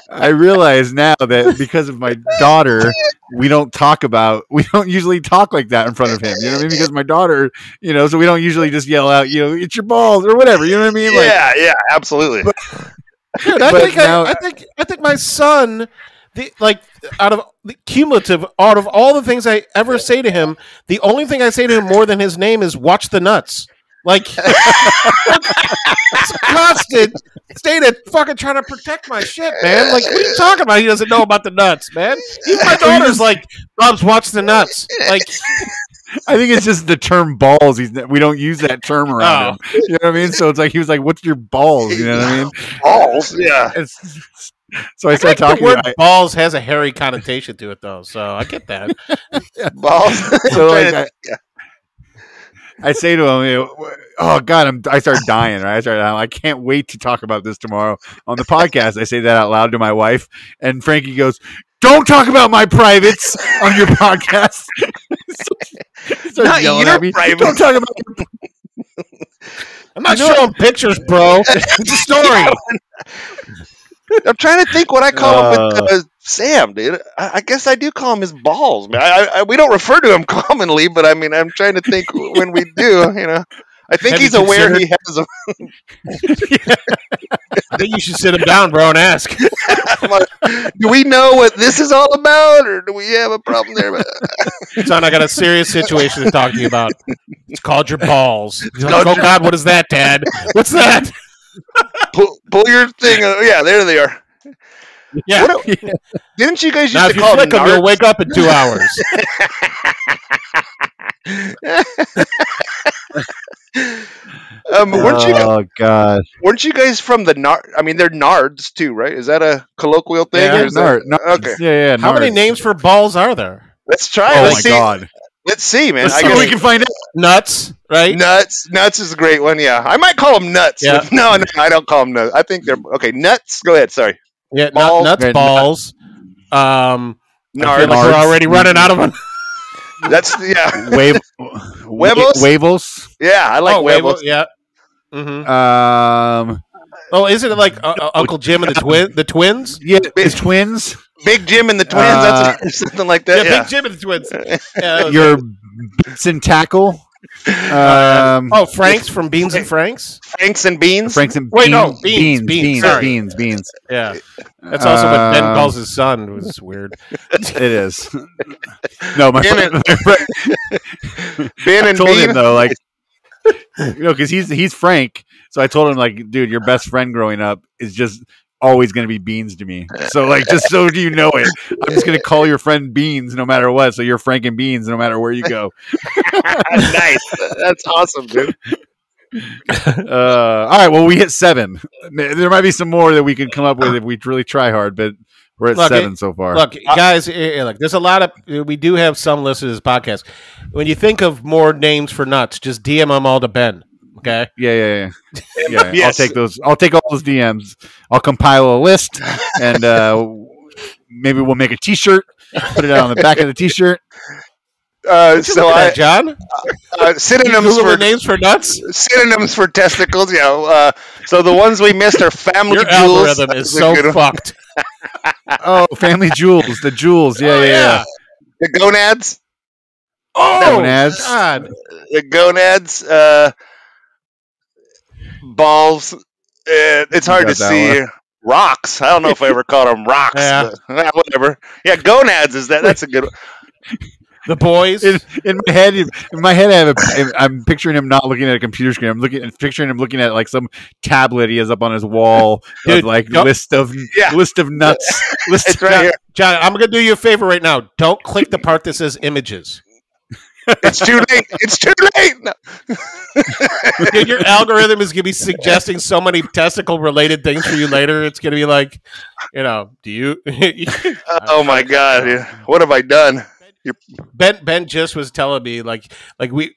I realize now that because of my daughter, we don't usually talk like that in front of him. You know what I mean? Because my daughter, so we don't usually just yell out, it's your balls or whatever. You know what I mean? Yeah, absolutely. Dude, I think my son, out of all the things I ever say to him, the only thing I say to him more than his name is "watch the nuts." Like, it's a constant state of fucking trying to protect my shit, man. Like, what are you talking about? He doesn't know about the nuts, man. Even my daughter's like, "Bubs, watch the nuts." Like, I think it's just the term balls. We don't use that term around him. You know what I mean? So it's like he was like, "What's your balls?" You know what I mean? Balls, yeah. So I started talking. The word balls has a hairy connotation to it, though. So I get that. Balls. So I say to him, "Oh God, I start dying." Right? I can't wait to talk about this tomorrow on the podcast. I say that out loud to my wife, and Frankie goes, "Don't talk about my privates on your podcast." He starts Not yelling your at me. privates. Don't talk about. I'm not showing pictures, bro. It's a story. I'm trying to think what I call him with Sam, dude. I guess I do call him his balls, man. We don't refer to him commonly, but I mean, I'm trying to think when we do, I think he's aware he has them. I think you should sit him down, bro, and ask. Do we know what this is all about, or do we have a problem there? Son, I got a serious situation to talk to you about. It's called your balls. He's like, oh, God, what is that, Dad? What's that? Pull your thing. Yeah, there they are. Yeah. Didn't you guys now, used if to you call them flick them, you'll wake up in 2 hours. Weren't you guys from the Nard? I mean, they're Nards too, right? Is that a colloquial thing? Yeah, Nards. Okay. Yeah. How many names for balls are there? Let's try. Oh Let's my God. Let's see, man. Let's see if we can find out. Nuts, right? Nuts is a great one. Yeah, I might call them nuts. Yeah. No, I don't call them nuts. I think they're okay. Nuts. Go ahead. Sorry. Yeah, balls. Nuts, balls. I feel like we're already running out of them. That's Huevos. Yeah, I like huevos. Yeah. Mm-hmm. Isn't it like Uncle Jim and the twins? Yeah, the twins. Big Jim and the twins. That's something like that. Yeah, Big Jim and the twins. Yeah, your bits and tackle. Franks from Beans and Franks. Franks and Beans. Beans. Yeah, that's also what Ben calls his son. It was weird. It is. No, my friend. Ben and told Bean. him though, like, because he's Frank. So I told him, like, dude, your best friend growing up is just always going to be Beans to me. So, like, just so you know it, I'm just going to call your friend Beans no matter what. So you're Frank and Beans no matter where you go. Nice. That's awesome, dude. All right. Well, we hit 7. There might be some more that we could come up with if we really try hard, but we're at 7 so far. Look, guys, there's a lot of, we do have some listeners to this podcast. When you think of more names for nuts, just DM them all to Ben. Okay. Yeah. Yes. I'll take those. I'll take all those DMs. I'll compile a list, and maybe we'll make a T-shirt. Put it out on the back of the T-shirt. John, synonyms for names for nuts. Synonyms for testicles. Yeah. So the ones we missed are family Your jewels. Algorithm is so fucked. Oh, family jewels. The jewels. Yeah. The gonads. Gonads. God. The gonads. Balls. It's hard to see. One. Rocks. I don't know if I ever called them rocks. Yeah. But, whatever. Yeah, gonads is that. That's a good one. The boys. In my head, I'm picturing him not looking at a computer screen. I'm picturing him looking at like some tablet he has up on his wall. Dude, of like list of nuts. It's right here. John, I'm gonna do you a favor right now. Don't click the part that says images. It's too late. It's too late. No. Dude, your algorithm is gonna be suggesting so many testicle-related things for you later. It's gonna be like, do you? Oh my God! What have I done? Ben just was telling me like we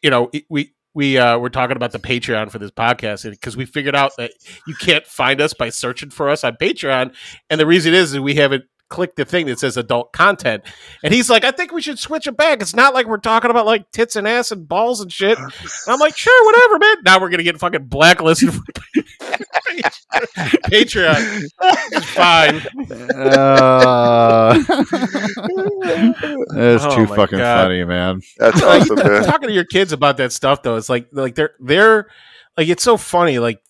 we're talking about the Patreon for this podcast because we figured out that you can't find us by searching for us on Patreon, and the reason is we haven't clicked the thing that says adult content. And he's like, I think we should switch it back. It's not like we're talking about like tits and ass and balls and shit. And I'm like, sure, whatever, man. Now we're gonna get fucking blacklisted from Patreon. It's fine. That's too fucking funny, man. That's awesome, man. Talking to your kids about that stuff though, it's like they're like, it's so funny, like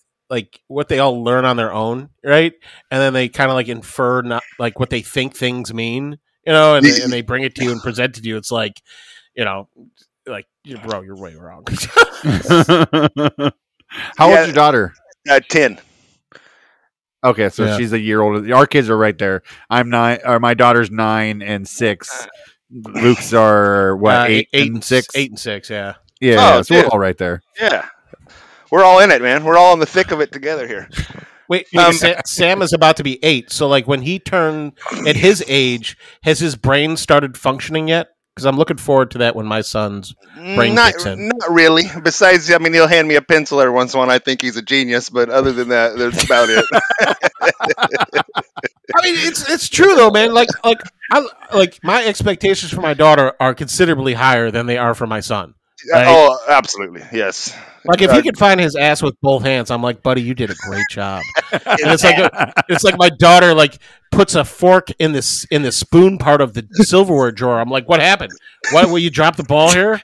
what they all learn on their own, right? And then they kind of like infer not like what they think things mean, you know, and they bring it to you and present it to you. It's like, you know, like, bro, you're way wrong. How old's your daughter? 10. Okay, so she's a year older. Our kids are right there. I'm 9, or my daughter's 9 and 6. Luke's are what, 8 and 6? 8 and 6, yeah. Yeah, so we're all right there. Yeah. We're all in it, man. We're all in the thick of it together here. Wait, Sam is about to be 8. So, like, when he turned at his age, has his brain started functioning yet? Because I'm looking forward to that when my son's brain kicks in. Not really. Besides, I mean, he'll hand me a pencil every once in a while. I think he's a genius, but other than that, that's about it. I mean, it's true though, man. Like my expectations for my daughter are considerably higher than they are for my son. Right? Oh, absolutely, yes. Like if he could find his ass with both hands, I'm like, buddy, you did a great job. And it's like my daughter like puts a fork in the spoon part of the silverware drawer. I'm like, what happened? Why will you drop the ball here?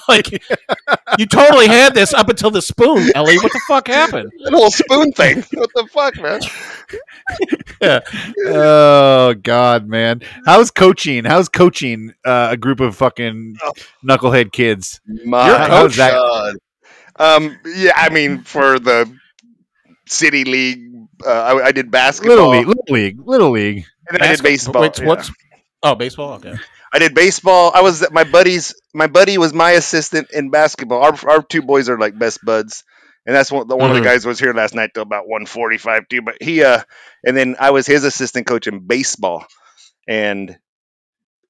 Like you totally had this up until the spoon, Ellie. What the fuck happened? That whole spoon thing. What the fuck, man? Yeah. Oh God, man. How's coaching a group of fucking knucklehead kids? How's that? God. Yeah, I mean, for the city league, I did basketball, little league, and then I did baseball. Wait, what's? Oh, baseball. Okay. I did baseball. I was my buddy was my assistant in basketball. Our two boys are like best buds, and that's one of the guys was here last night till about 1:45 too. But he and then I was his assistant coach in baseball, and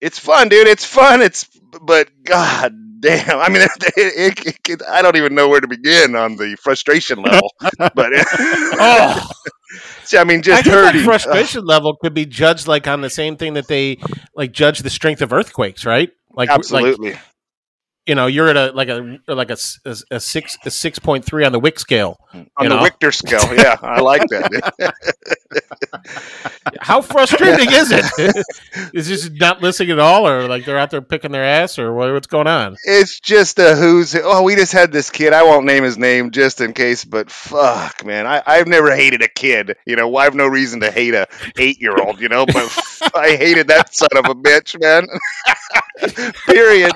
it's fun, dude. It's fun. But God damn, I mean, I don't even know where to begin on the frustration level. But see, I mean, just hurting. That frustration level could be judged like on the same thing that they like judge the strength of earthquakes, right? Like absolutely. Like, you know, you're at a 6.3 on the Wick scale. On the Richter scale, yeah, I like that. How frustrating is it? Is just not listening at all, or like they're out there picking their ass, or what's going on? It's just a who's. Oh, we just had this kid. I won't name his name just in case, but fuck, man, I've never hated a kid. You know, I have no reason to hate a 8-year-old. You know, but I hated that son of a bitch, man. Period.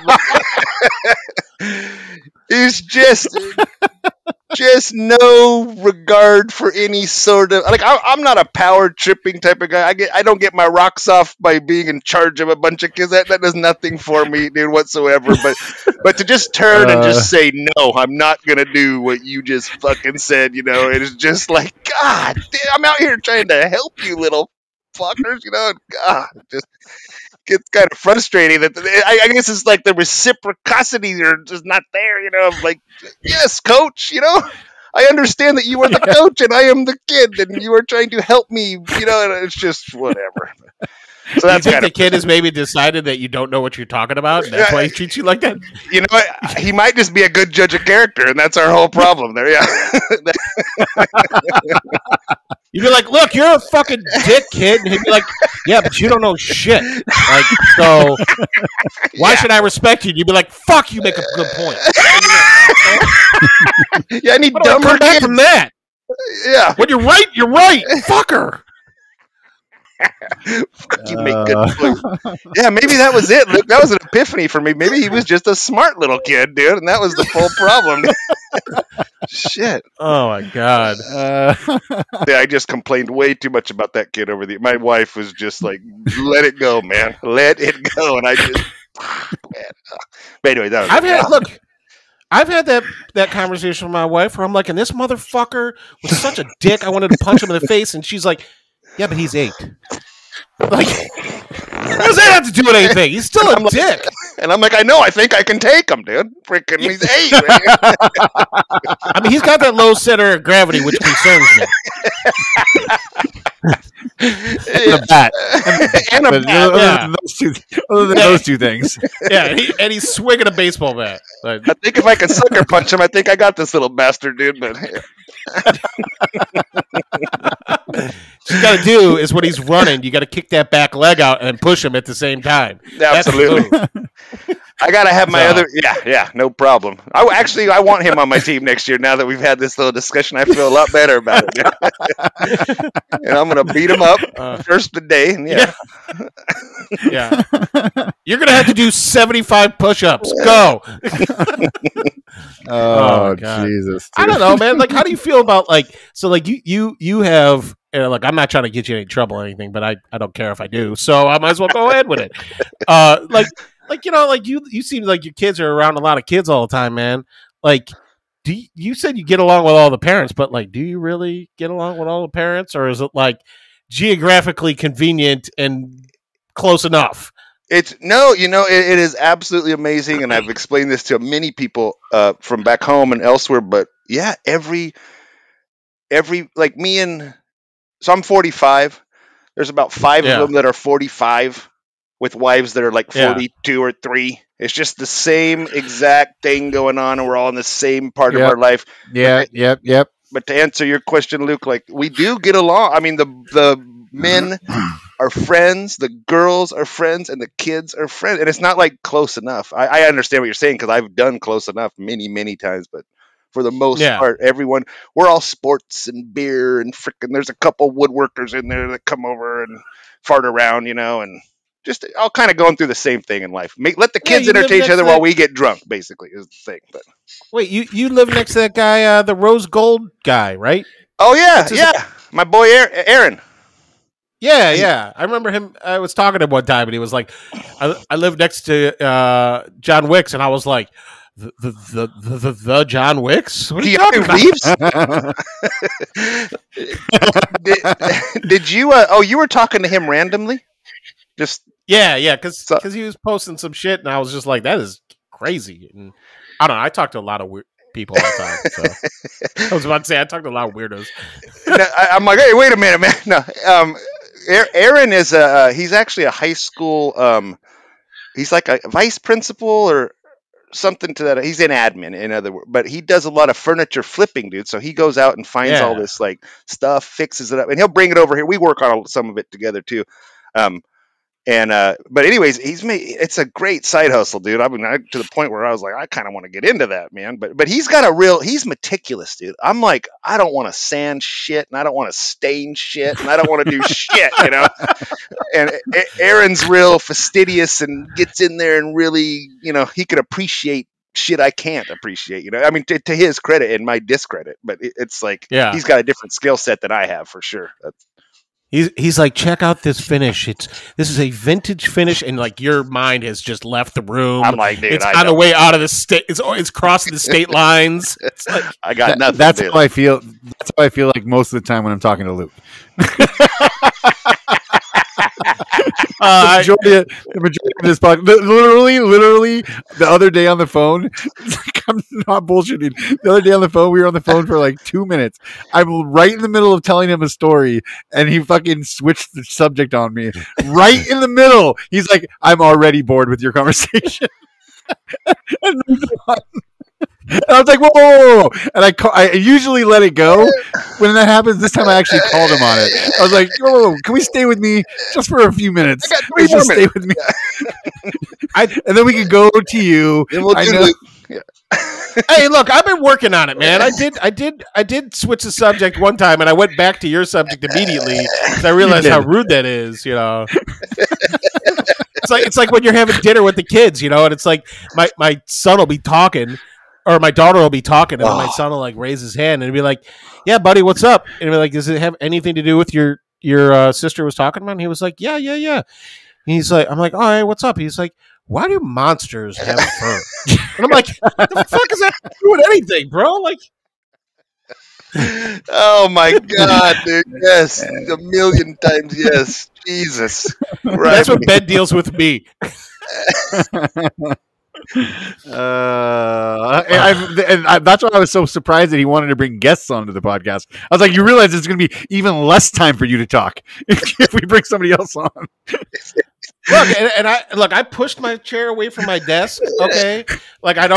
He's just no regard for any sort of like. I'm not a power tripping type of guy. I don't get my rocks off by being in charge of a bunch of kids. That does nothing for me, dude, whatsoever. But to just turn and just say no, I'm not gonna do what you just fucking said. You know, it is just like, God damn, I'm out here trying to help you, little fuckers. You know, God, just. It's kind of frustrating that I guess it's like the reciprocity are just not there, you know. I'm like, yes, coach, you know, I understand that you are the coach and I am the kid and you are trying to help me, you know, and it's just whatever. So that's you think the kid has maybe decided that you don't know what you're talking about, and that's why he treats you like that? You know what? He might just be a good judge of character, and that's our whole problem there, yeah. You'd be like, look, you're a fucking dick, kid. And he'd be like, yeah, but you don't know shit. Like, so why should I respect you? And you'd be like, fuck, you make a good point. Yeah, I need dumber come back from that. Yeah. When you're right, fucker. You make good points. Yeah, maybe that was it. Look, that was an epiphany for me. Maybe he was just a smart little kid, dude, and that was the full problem. Shit. Oh my God. Yeah, I just complained way too much about that kid over my wife was just like, let it go, man. Let it go. And I just man. But anyway, that was I've had that conversation with my wife where I'm like, and this motherfucker was such a dick, I wanted to punch him in the face, and she's like, yeah, but he's 8. Like, what does that have to do with anything? He's still a dick. And I'm like, I think I can take him, dude. Freaking, he's 8. Man. I mean, he's got that low center of gravity, which concerns me. And a bat. And a But bat. Other than those two things. Yeah, and he's swinging a baseball bat. Like, I think if I can sucker punch him, I think I got this little bastard, dude. But what you got to do is when he's running, you got to kick that back leg out and push him at the same time. absolutely, I gotta have my other. Yeah, no problem. I want him on my team next year. Now that we've had this little discussion, I feel a lot better about it. And I'm gonna beat him up first day. And yeah. You're gonna have to do 75 push-ups. Go. Oh Jesus! Dude. I don't know, man. Like, how do you feel about you have I'm not trying to get you in any trouble or anything, but I don't care if I do, so I might as well go ahead with it. You seem like your kids are around a lot of kids all the time, man. Like, you said you get along with all the parents, but like, do you really get along with all the parents, or is it like geographically convenient and close enough? It is absolutely amazing, and I've explained this to many people from back home and elsewhere. But yeah, every like me and so I'm 45. There's about 5 of them that are 45 with wives that are like 42 or 3. It's just the same exact thing going on, and we're all in the same part of our life. Yeah, yep. But to answer your question, Luke, like we do get along. I mean, the men are friends, the girls are friends, and the kids are friends. And it's not like close enough. I understand what you're saying because I've done close enough many, many times. But for the most part, we're all sports and beer and frickin'. There's a couple woodworkers in there that come over and fart around, and just all kind of going through the same thing in life. Let the kids entertain each other while we get drunk, basically, is the thing. But wait, you live next to that guy, the rose gold guy, right? Oh yeah, my boy Aaron. Yeah. I remember him. I was talking to him one time, and he was like, "I live next to John Wicks," and I was like, "The John Wicks? What are you talking about?" Did you? You were talking to him randomly? Just because he was posting some shit, and I was just like, "That is crazy." And I don't know. I talk to a lot of weird people all the time. So I was about to say I talk to a lot of weirdos. I'm like, hey, wait a minute, man. No, Aaron is he's actually a high school. He's like a vice principal or something to that. He's in admin, in other words, but he does a lot of furniture flipping, dude. So he goes out and finds all this like stuff, fixes it up, and he'll bring it over here. We work on some of it together too. But anyways, it's a great side hustle, dude. I mean, to the point where I was like, I kind of want to get into that, man. But he's he's meticulous, dude. I'm like, I don't want to sand shit, and I don't want to stain shit, and I don't want to do shit, And Aaron's real fastidious and gets in there and really, he can appreciate shit I can't appreciate, I mean, to his credit and my discredit, but it's like, he's got a different skill set than I have for sure. He's like, check out this finish. This is a vintage finish, and like your mind has just left the room. I'm like, dude, it's on the way out of the state. It's crossing the state lines. It's like, I got nothing. That's how I feel. That's how I feel like most of the time when I'm talking to Luke. The majority of this podcast, literally, the other day on the phone, I'm not bullshitting. The other day on the phone, we were on the phone for like 2 minutes. I'm right in the middle of telling him a story, and he fucking switched the subject on me. Right in the middle. He's like, I'm already bored with your conversation. And I was like, whoa. And I usually let it go. When that happens, this time I actually called him on it. I was like, whoa, can we stay with me just for a few minutes? I got 3 more minutes. Stay with me. And then we can go to you. Hey, look, I've been working on it, man. I did switch the subject one time, and I went back to your subject immediately because I realized how rude that is, It's like when you're having dinner with the kids, and it's like my son will be talking, or my daughter will be talking, and then my son will like raise his hand and be like, "Yeah, buddy, what's up?" And be like, "Does it have anything to do with your sister was talking about?" And he was like, "Yeah." And he's like, "I'm like, all right, what's up?" He's like, "Why do monsters have fur?" And I'm like, "What the fuck is that doing anything, bro?" Like, oh my god, dude! Yes, a million times yes. Jesus. Right. That's what Ben deals with me. That's why I was so surprised that he wanted to bring guests onto the podcast. I was like, you realize it's going to be even less time for you to talk if we bring somebody else on. Look, and I pushed my chair away from my desk. Okay, like I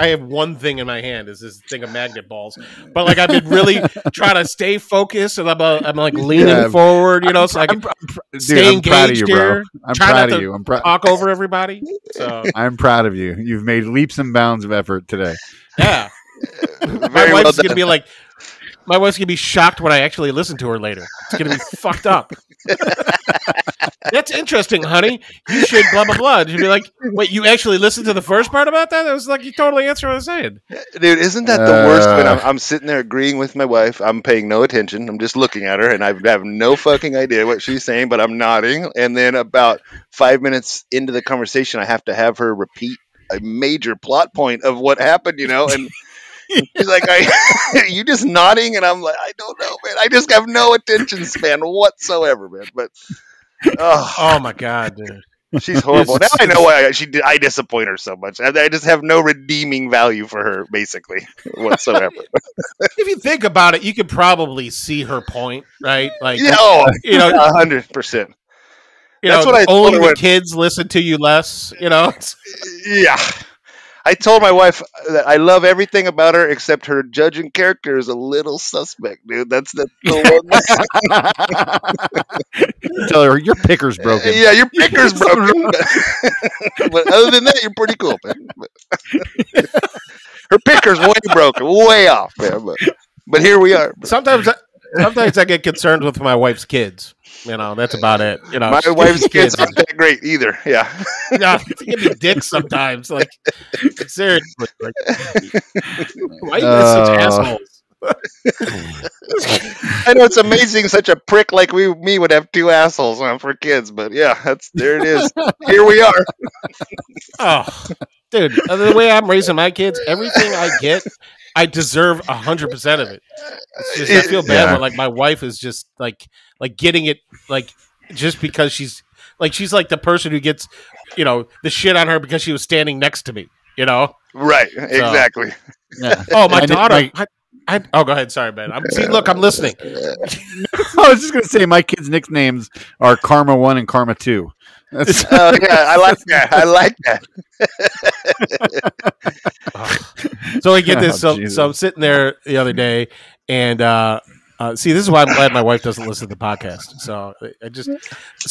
have one thing in my hand is this thing of magnet balls, but like I've been really trying to stay focused, and I'm like leaning forward, so I can stay engaged proud of you, here. bro. I'm Try proud not of to you. talk over everybody. So I'm proud of you. You've made leaps and bounds of effort today. yeah, Very my well wife's done. gonna be like. My wife's gonna be shocked when I actually listen to her later. It's gonna be fucked up. That's interesting, honey. You should blah blah blah. She'd be like, "Wait, you actually listened to the first part about that?" It was like you totally answered what I was saying. Dude, isn't that the worst when I'm sitting there agreeing with my wife? I'm paying no attention. I'm just looking at her, and I have no fucking idea what she's saying, but I'm nodding. And then about 5 minutes into the conversation, I have to have her repeat a major plot point of what happened, and she's like, "Are you just nodding?" And I'm like, "I don't know, man. I just have no attention span whatsoever, man." But oh my god, dude. she's horrible. Now I know why I disappoint her so much. I just have no redeeming value for her, basically, whatsoever. If you think about it, you could probably see her point, right? Like, 100%. That's what I told only her the when- kids listen to you less. Yeah. I told my wife that I love everything about her except her judging character is a little suspect, dude. That's the one. Tell her your picker's broken. Yeah, your picker's broken. But other than that, you're pretty cool, man. Her picker's way broken, way off, man. But here we are. Sometimes I get concerned with my wife's kids. That's about it. My wife's kids aren't that great either. Yeah. No, they give me dicks sometimes. Like, seriously. Like, why are you guys such assholes? I know it's amazing such a prick like me would have two assholes for kids, but yeah, there it is. Here we are. Oh, dude, the way I'm raising my kids, everything I get, I deserve 100% of it. It's just I feel bad when like my wife is just like getting it like just because she's like the person who gets the shit on her because she was standing next to me. Right, exactly. Yeah. Oh, my daughter. Go ahead. Sorry, Ben. I'm listening. I was just going to say my kids' nicknames are Karma 1 and Karma 2. Yeah, I like that. So I get this. So I'm sitting there the other day, and see, this is why I'm glad my wife doesn't listen to the podcast. So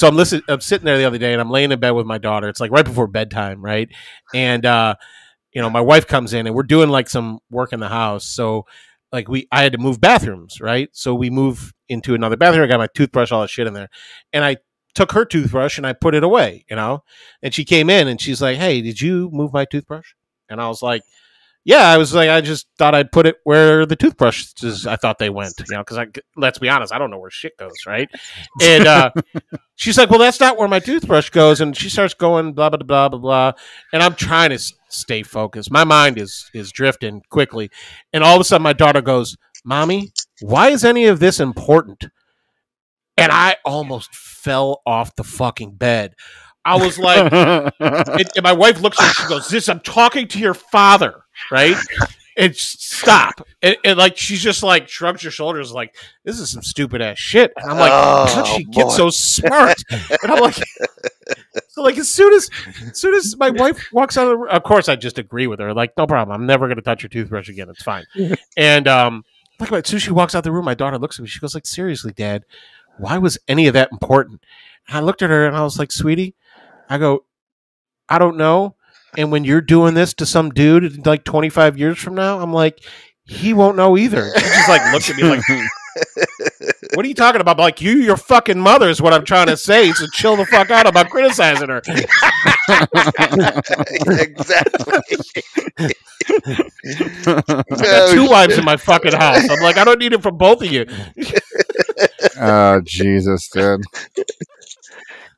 I'm sitting there the other day, and I'm laying in bed with my daughter. It's like right before bedtime, right? And my wife comes in, and we're doing like some work in the house. So like I had to move bathrooms, right? So we move into another bathroom. I got my toothbrush, all that shit in there, and I took her toothbrush and I put it away, and she came in and she's like, "Hey, did you move my toothbrush?" And I was like, "Yeah." I was like, "I just thought I'd put it where the toothbrushes I thought they went, because let's be honest, I don't know where shit goes, right?" And she's like, "Well, that's not where my toothbrush goes." And she starts going blah blah blah blah blah, and I'm trying to stay focused. My mind is drifting quickly, and all of a sudden, my daughter goes, "Mommy, why is any of this important?" And I almost fell off the fucking bed. I was like, and my wife looks at me, she goes, I'm talking to your father, right? And stop. And like, she's just like, shrugs her shoulders like, this is some stupid ass shit. And I'm like, how'd she get so smart? And I'm like, so like, as soon as my wife walks out of the room, of course I just agree with her. Like, no problem. I'm never going to touch your toothbrush again. It's fine. And like, as soon as she walks out the room, my daughter looks at me. She goes like, seriously, Dad, why was any of that important? And I looked at her and I was like, sweetie, I go, I don't know. And when you're doing this to some dude like 25 years from now, I'm like, he won't know either. She just like looked at me like, what are you talking about? I'm like, your fucking mother is what I'm trying to say. So chill the fuck out about criticizing her. Exactly. I got two wives in my fucking house. I'm like, I don't need it from both of you. Oh, Jesus, dude.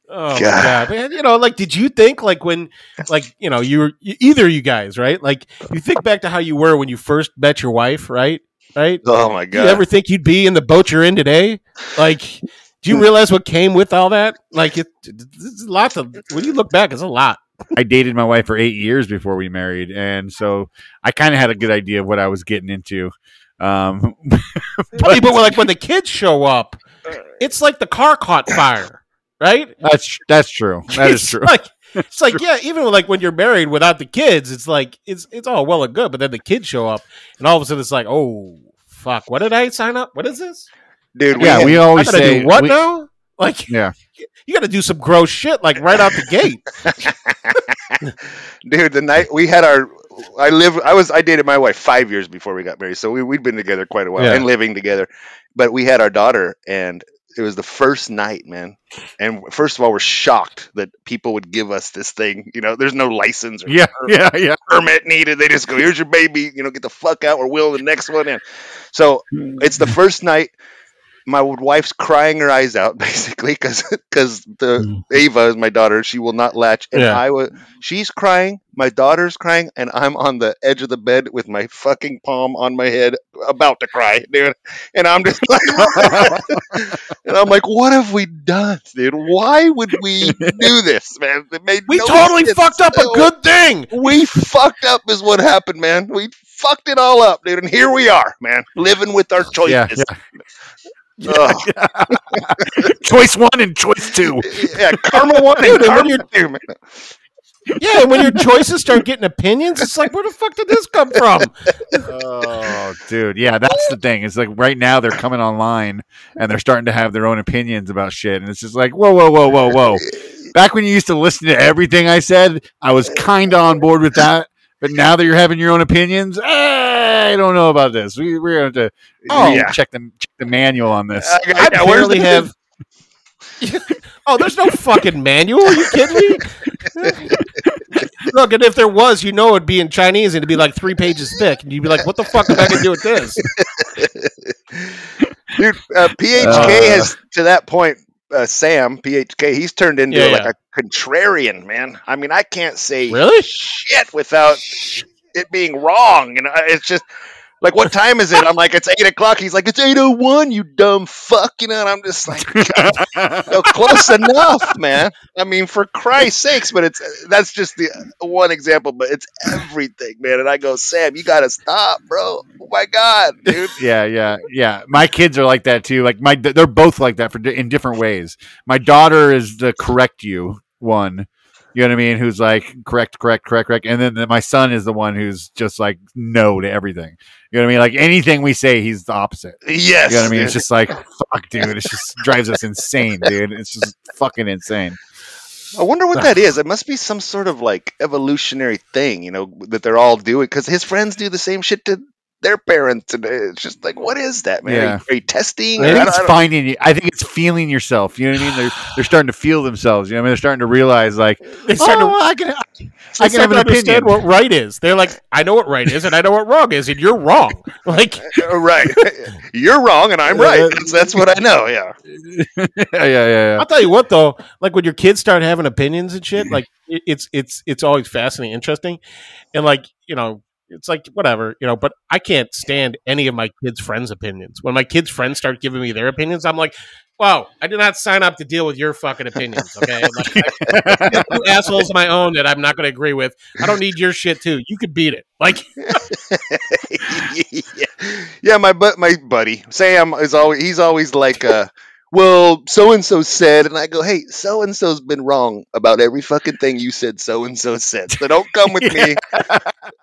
Oh my God, man! Like, did you think like when, like, you were either of you guys, right? Like, you think back to how you were when you first met your wife, right? Right? Oh my God! Do you ever think you'd be in the boat you're in today? Like, Do you realize what came with all that? Like, it's a lot of. When you look back, it's a lot. I dated my wife for 8 years before we married, and so I kind of had a good idea of what I was getting into. But like when the kids show up, it's like the car caught fire, right? That's true. That is true. It's like yeah, even like when you're married without the kids, it's like it's all well and good, but then the kids show up, and all of a sudden it's like, oh fuck, what did I sign up? What is this, dude? We always say do what now? Like, yeah, you got to do some gross shit like right out the gate. Dude, the night we had I dated my wife 5 years before we got married, so we'd been together quite a while and living together. But we had our daughter, and it was the first night, man. And first of all, we're shocked that people would give us this thing. You know, there's no license or permit needed. They just go, "Here's your baby. You know, get the fuck out. We're wheeling the next one in." So it's the first night. My wife's crying her eyes out, basically, because Ava is my daughter. She will not latch, and she's crying. My daughter's crying, and I'm on the edge of the bed with my fucking palm on my head, about to cry, dude. And I'm just like, and I'm like, what have we done, dude? Why would we do this, man? We totally fucked up a good thing. We fucked up is what happened, man. We fucked it all up, dude, and here we are, man, living with our choices. Choice 1 and choice 2. Yeah, karma 1 and karma 2, man. Yeah, and when your choices start getting opinions, it's like, where the fuck did this come from? Oh, dude. Yeah, that's the thing. It's like right now they're coming online and they're starting to have their own opinions about shit. And it's just like, whoa. Back when you used to listen to everything I said, I was kind of on board with that. But now that you're having your own opinions, I don't know about this. We're going to check the manual on this. I barely have. Oh, there's no fucking manual. Are you kidding me? Look, and if there was, you know, it'd be in Chinese and it'd be like 3 pages thick, and you'd be like, "What the fuck am I gonna do with this?" Dude, PHK has to that point. Sam PHK, he's turned into like a contrarian, man. I mean, I can't say shit without it being wrong. You know, it's just like, what time is it? I'm like, it's 8:00. He's like, it's 8:01. You dumb fuck. You know, and I'm just like, close enough, man. I mean, for Christ's sakes. But that's just the one example. But it's everything, man. And I go, Sam, you gotta stop, bro. Oh my God, dude. Yeah. My kids are like that too. Like they're both like that in different ways. My daughter is the correct you one. You know what I mean? Who's like correct. And then my son is the one who's just like no to everything. You know what I mean? Like anything we say, he's the opposite. Yes. You know what I mean? It's just like, fuck, dude. It just drives us insane, dude. It's just fucking insane. I wonder what that is. It must be some sort of like evolutionary thing, you know, that they're all doing, because his friends do the same shit to their parents, and it's just like, what is that, man? Yeah. Are you testing? I think it's finding you. I think it's feeling yourself. You know what I mean? They're starting to feel themselves. You know what I mean? They're starting to realize, like, I can have an opinion. What right is. They're like, I know what right is, and I know what wrong is, and you're wrong. Like, right, you're wrong, and I'm right. That's what I know. Yeah. Yeah. I'll tell you what, though. Like when your kids start having opinions and shit, like it's always fascinating, interesting, and like, you know. It's like, whatever, you know, but I can't stand any of my kids' friends' opinions. When my kids' friends start giving me their opinions, I'm like, wow, I did not sign up to deal with your fucking opinions, okay? Like, I got 2 assholes of my own that I'm not going to agree with. I don't need your shit, too. You could beat it. Like, yeah, my buddy, Sam, he's always like, well, so-and-so said, and I go, hey, so-and-so's been wrong about every fucking thing you said so-and-so said. So don't come with me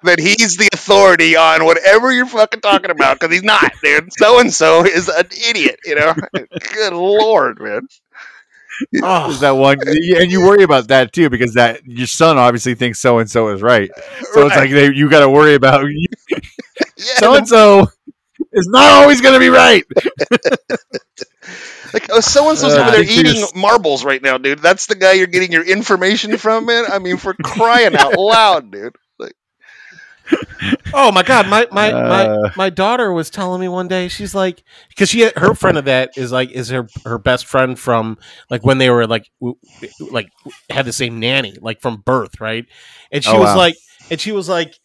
that he's the authority on whatever you're fucking talking about, because he's not, dude. So-and-so is an idiot, you know? Good Lord, man. Is that one? And you worry about that, too, because that your son obviously thinks so-and-so is right. So it's like you got to worry about so-and-so is not always going to be right. Like, so-and-so's over there eating marbles right now, dude. That's the guy you're getting your information from, man? I mean, for crying out loud, dude. Like, oh, my God. My daughter was telling me one day, she's like, because her friend of that is her best friend from, like, when they were, like, had the same nanny, like, from birth, right? And she was like,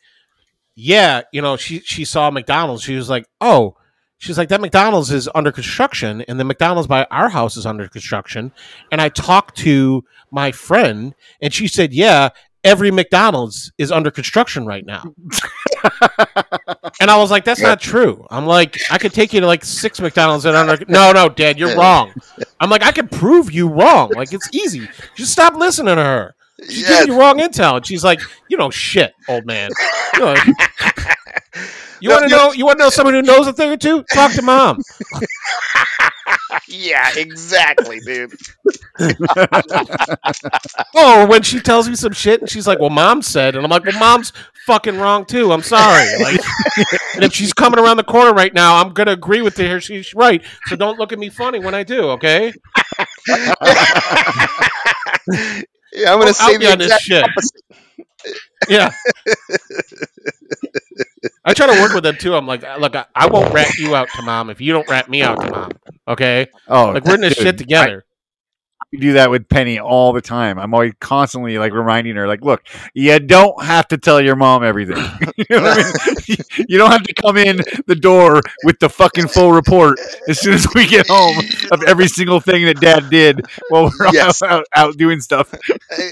yeah, you know, she saw McDonald's. She was like, oh, She's like, that McDonald's is under construction, and the McDonald's by our house is under construction. And I talked to my friend, and she said, yeah, every McDonald's is under construction right now. And I was like, that's not true. I'm like, I could take you to like 6 McDonald's that are under. No, Dad, you're wrong. I'm like, I can prove you wrong. Like, it's easy. Just stop listening to her. She's giving you wrong intel. And she's like, you know, shit, old man. You want to know? You want to know someone who knows a thing or two? Talk to Mom. Yeah, exactly, dude. Oh, when she tells me some shit and she's like, well, Mom said, and I'm like, well, Mom's fucking wrong too. I'm sorry. Like, and if she's coming around the corner right now, I'm gonna agree with her. She's right. So don't look at me funny when I do. Okay. Yeah, I'm gonna say the on this shit. opposite. Yeah. I try to work with them too. I'm like, look, I won't rat you out to Mom if you don't rat me out to Mom. Okay. Oh, like we're in this shit together. I do that with Penny all the time. I'm always constantly like reminding her, like, look, you don't have to tell your mom everything. You know what I mean? You don't have to come in the door with the fucking full report as soon as we get home of every single thing that Dad did while we're out doing stuff.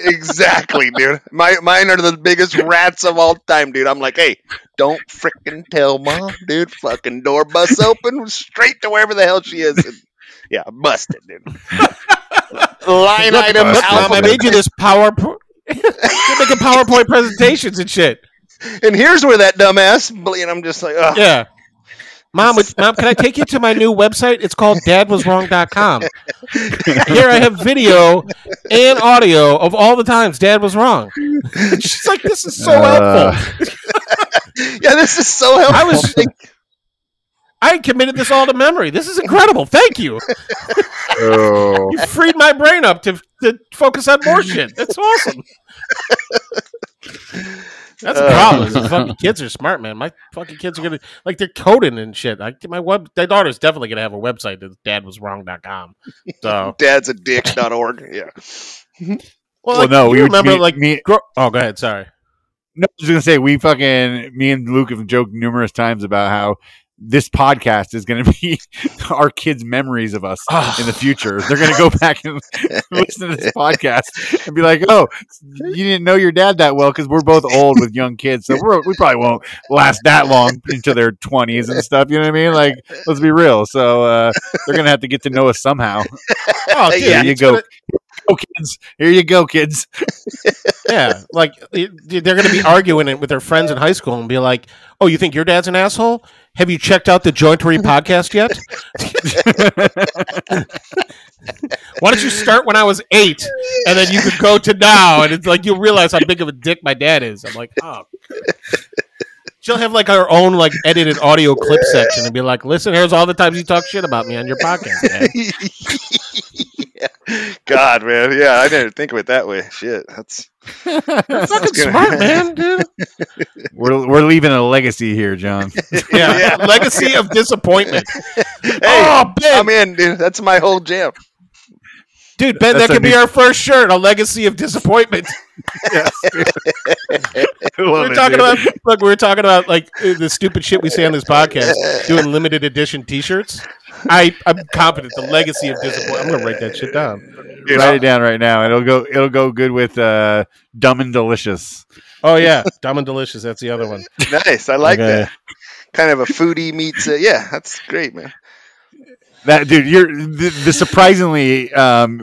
Exactly, dude. Mine are the biggest rats of all time, dude. I'm like, hey, don't freaking tell Mom, dude. Fucking door busts open straight to wherever the hell she is. And, yeah, busted, dude. Line item. Look, Mom, I made you this PowerPoint. You're making PowerPoint presentations and shit. And here's where that dumbass. And I'm just like, ugh. Yeah. Mom, can I take you to my new website? It's called dadwaswrong.com. Here I have video and audio of all the times Dad was wrong. She's like, this is so helpful. Yeah, this is so helpful. I committed this all to memory. This is incredible. Thank you. Oh. You freed my brain up to focus on more shit. That's awesome. That's the problem. Is fucking kids are smart, man. My fucking kids are gonna like they're coding and shit. My daughter's definitely gonna have a website that's dadwaswrong.com. So dadsadadick.org. Yeah. Well, no, we remember oh, go ahead. Sorry. No, I was gonna say me and Luke have joked numerous times about how this podcast is going to be our kids' memories of us in the future. They're going to go back and listen to this podcast and be like, "Oh, you didn't know your dad that well," because we're both old with young kids, so we probably won't last that long into their 20s and stuff. You know what I mean? Like, let's be real. So they're going to have to get to know us somehow. Oh, dude, here you go. Kids. Here you go, kids. Yeah, like they're going to be arguing it with their friends in high school and be like, "Oh, you think your dad's an asshole? Have you checked out the Jointery podcast yet? Why don't you start when I was 8, and then you could go to now, and it's like you'll realize how big of a dick my dad is." I'm like, oh. She'll have like our own like edited audio clip section and be like, "Listen, here's all the times you talk shit about me on your podcast, Dad." Yeah. God, man. Yeah, I didn't think of it that way. Shit, that's fucking smart, man, dude. We're leaving a legacy here, John. Yeah. Legacy of disappointment. Hey, oh, Ben. I'm in, dude. That's my whole jam. Dude, Ben, that could be our first shirt, a legacy of disappointment. Yes, we were talking about like the stupid shit we say on this podcast, doing limited edition T-shirts. I'm confident the legacy of disappointment. I'm gonna write that shit down. Write it down right now. It'll go good with Dumb and Delicious. Oh yeah, Dumb and Delicious. That's the other one. Nice. I like that. Kind of a foodie meets. Yeah, that's great, man. That dude, the surprisingly,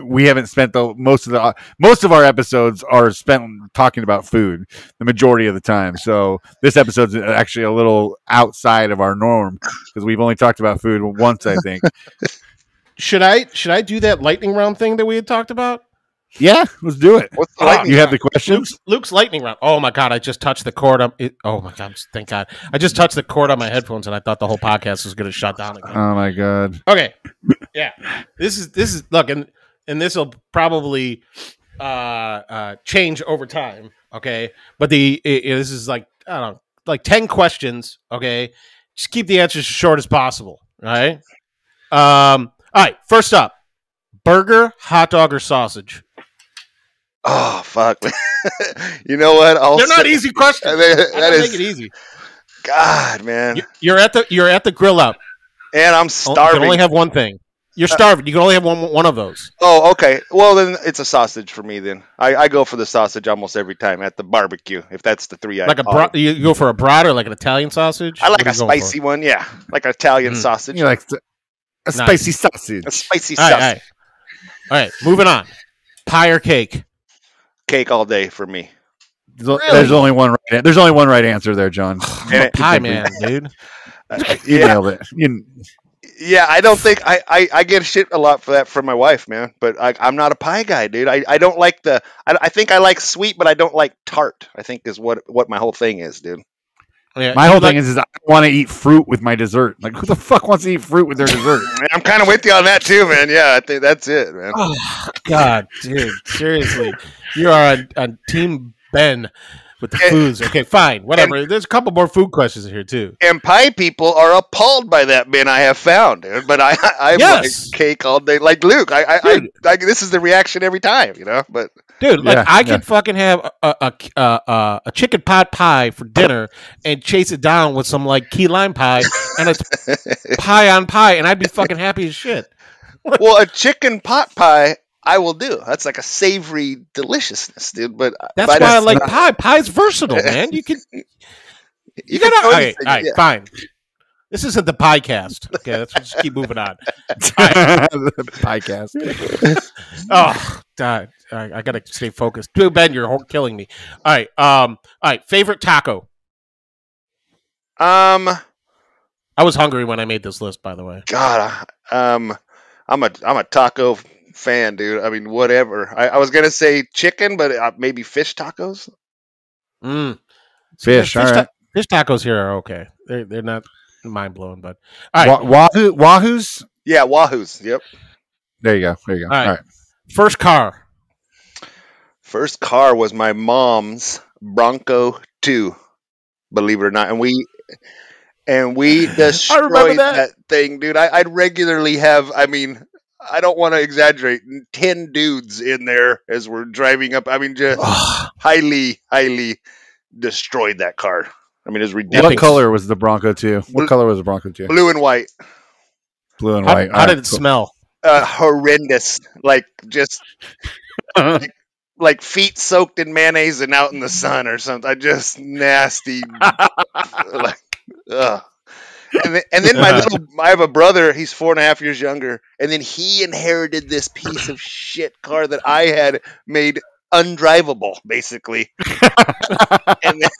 we haven't spent most of our episodes are spent talking about food the majority of the time. So this episode's actually a little outside of our norm because we've only talked about food once, I think. Should I do that lightning round thing that we had talked about? Yeah, let's do it. What's the lightning you round? have the questions? Luke's lightning round. Oh my god! I just touched the cord on it. Oh my god! Thank God! I just touched the cord on my headphones, and I thought the whole podcast was going to shut down again. Oh my god! Okay, yeah. This is look, and this will probably change over time. Okay, but this is like I don't know, like 10 questions. Okay, just keep the answers as short as possible. All right. First up, burger, hot dog, or sausage. Oh fuck! You know what? They're not easy questions. That is make it easy. God, man. You're at the grill out. and I'm You starving. can only have one thing. You're starving. You can only have one of those. Oh, okay. Well, then it's a sausage for me. Then I go for the sausage almost every time at the barbecue. If that's the three, Like you go for a brat or like an Italian sausage. I like What are a you going spicy one. Yeah, like an Italian sausage. You like a spicy sausage. A spicy All sausage. All right. Moving on. Pie or cake? Cake all day for me. There's only one right. There's only one right answer there, John. I'm a pie man, dude. You nailed it. Yeah, I don't think I get shit a lot for that from my wife, man. But I'm not a pie guy, dude. I don't like I think I like sweet, but I don't like tart. I think is what my whole thing is, dude. Yeah, my whole thing is I want to eat fruit with my dessert. Like, who the fuck wants to eat fruit with their dessert? I'm kind of with you on that too, man. Yeah, I think that's it, man. Oh, God, dude, seriously, you are on Team Ben with the foods. Okay, fine, whatever. There's a couple more food questions here too. And pie people are appalled by that, Ben. I have found, dude. But I like cake all day, like Luke. I this is the reaction every time, you know. But dude, like I can fucking have a chicken pot pie for dinner and chase it down with some like key lime pie, and it's pie on pie, and I'd be fucking happy as shit. Well, a chicken pot pie I will do. That's like a savory deliciousness, dude. But that's why I like pie. Pie's versatile, man. You gotta. All right, fine. This isn't the piecast. Okay, let's just keep moving on. The piecast. Oh, God. I gotta stay focused. Ben, you're killing me. All right. Favorite taco. I was hungry when I made this list, by the way. God, I'm a taco fan, dude. I mean, whatever. I was gonna say chicken, but maybe fish tacos. Fish. All right. Fish tacos here are okay. They're not mind blowing, but all right. Wahoos. Yeah, wahoos. Yep. There you go. All right. First car. First car was my mom's Bronco 2. Believe it or not, and we destroyed that thing, dude. I'd regularly have. I mean, I don't want to exaggerate. 10 dudes in there as we're driving up. I mean, just highly destroyed that car. I mean, it was ridiculous. What color was the Bronco 2? What color was the Bronco 2? Blue and white. Blue and white. How did it smell? Horrendous. Like just like feet soaked in mayonnaise and out in the sun or something. Just nasty. Like, ugh. And then I have a brother, he's 4.5 years younger, and then he inherited this piece of shit car that I had made undrivable, basically. And then,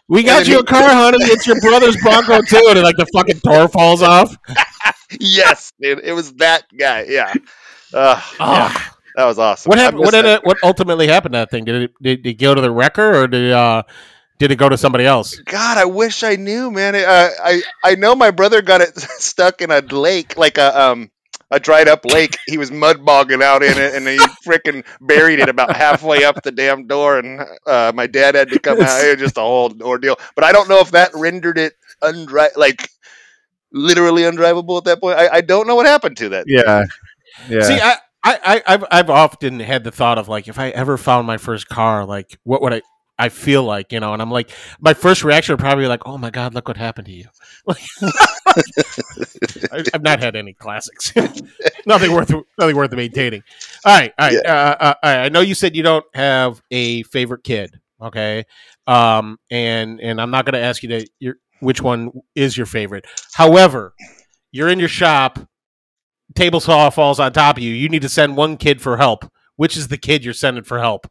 we got you a car, honey. It's your brother's Bronco too, and like the fucking door falls off. Yes, dude, it was that guy. Yeah. Yeah. That was awesome. What happened? What ultimately happened to that thing? Did it go to the wrecker, or did it go to somebody else? God, I wish I knew, man. I know my brother got it stuck in a lake, like a dried up lake. He was mud bogging out in it, and he freaking buried it about halfway up the damn door. And my dad had to come out. It was just a whole ordeal. But I don't know if that rendered it like literally undrivable at that point. I don't know what happened to that. Yeah. See, I've often had the thought of like, if I ever found my first car, like what would I feel like, you know? And I'm like, my first reaction would probably be like, oh my God, look what happened to you. I've not had any classics. nothing worth maintaining. All right. I know you said you don't have a favorite kid. Okay. And I'm not going to ask you which one is your favorite. However, you're in your shop, table saw falls on top of you. You need to send one kid for help. Which is the kid you're sending for help?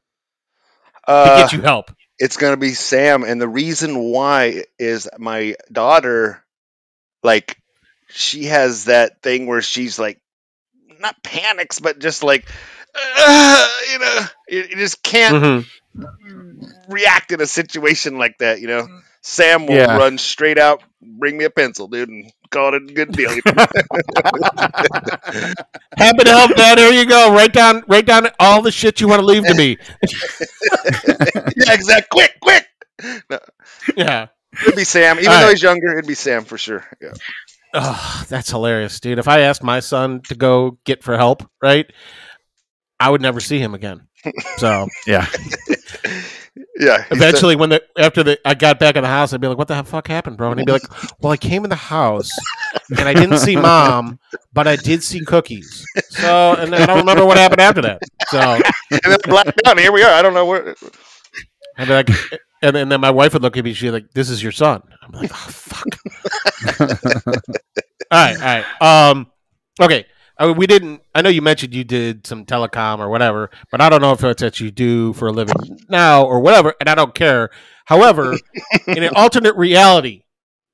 To get you help. It's going to be Sam. And the reason why is my daughter, like, she has that thing where she's like, not panics, but just like, you know, you just can't react in a situation like that, you know. Sam will run straight out, bring me a pencil, dude, and call it a good deal. Happy to help, Dad. Here you go. Write down all the shit you want to leave to me. Yeah, exactly. Quick. No. Yeah. It'd be Sam. Even though he's younger, it'd be Sam for sure. Yeah. Oh, that's hilarious, dude. If I asked my son to go get for help, right, I would never see him again. So yeah. Yeah. Eventually, after I got back in the house, I'd be like, "What the fuck happened, bro?" And he'd be like, "Well, I came in the house and I didn't see Mom, but I did see cookies. So, and I don't remember what happened after that. So, and then I blacked out, and here we are. I don't know where. I'd be like, and then my wife would look at me. She'd be like, "This is your son." I'm like, "Oh fuck." All right. Okay. We didn't. I know you mentioned you did some telecom or whatever, but I don't know if it's that you do for a living now or whatever, and I don't care. However, in an alternate reality,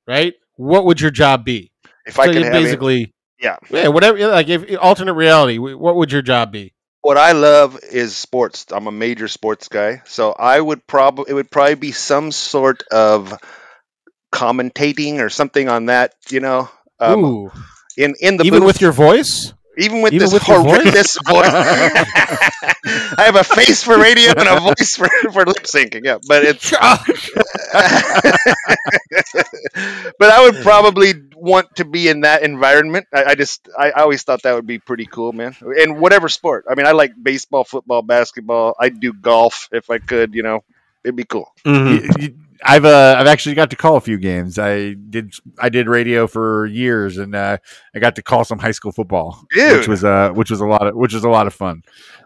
right? What would your job be? If I could you'd have basically, yeah, whatever. Like if alternate reality, what would your job be? what I love is sports. I'm a major sports guy, so it would probably be some sort of commentating or something on that. Ooh, in the even booth. with your voice. Even with Even this with your horrendous voice, I have a face for radio and a voice for lip syncing. Yeah, but it's. But I would probably want to be in that environment. I always thought that would be pretty cool, man. And whatever sport. I mean, I like baseball, football, basketball. I'd do golf if I could. It'd be cool. Mm-hmm. I've actually got to call a few games. I did radio for years, and I got to call some high school football, Dude. which was a lot of fun.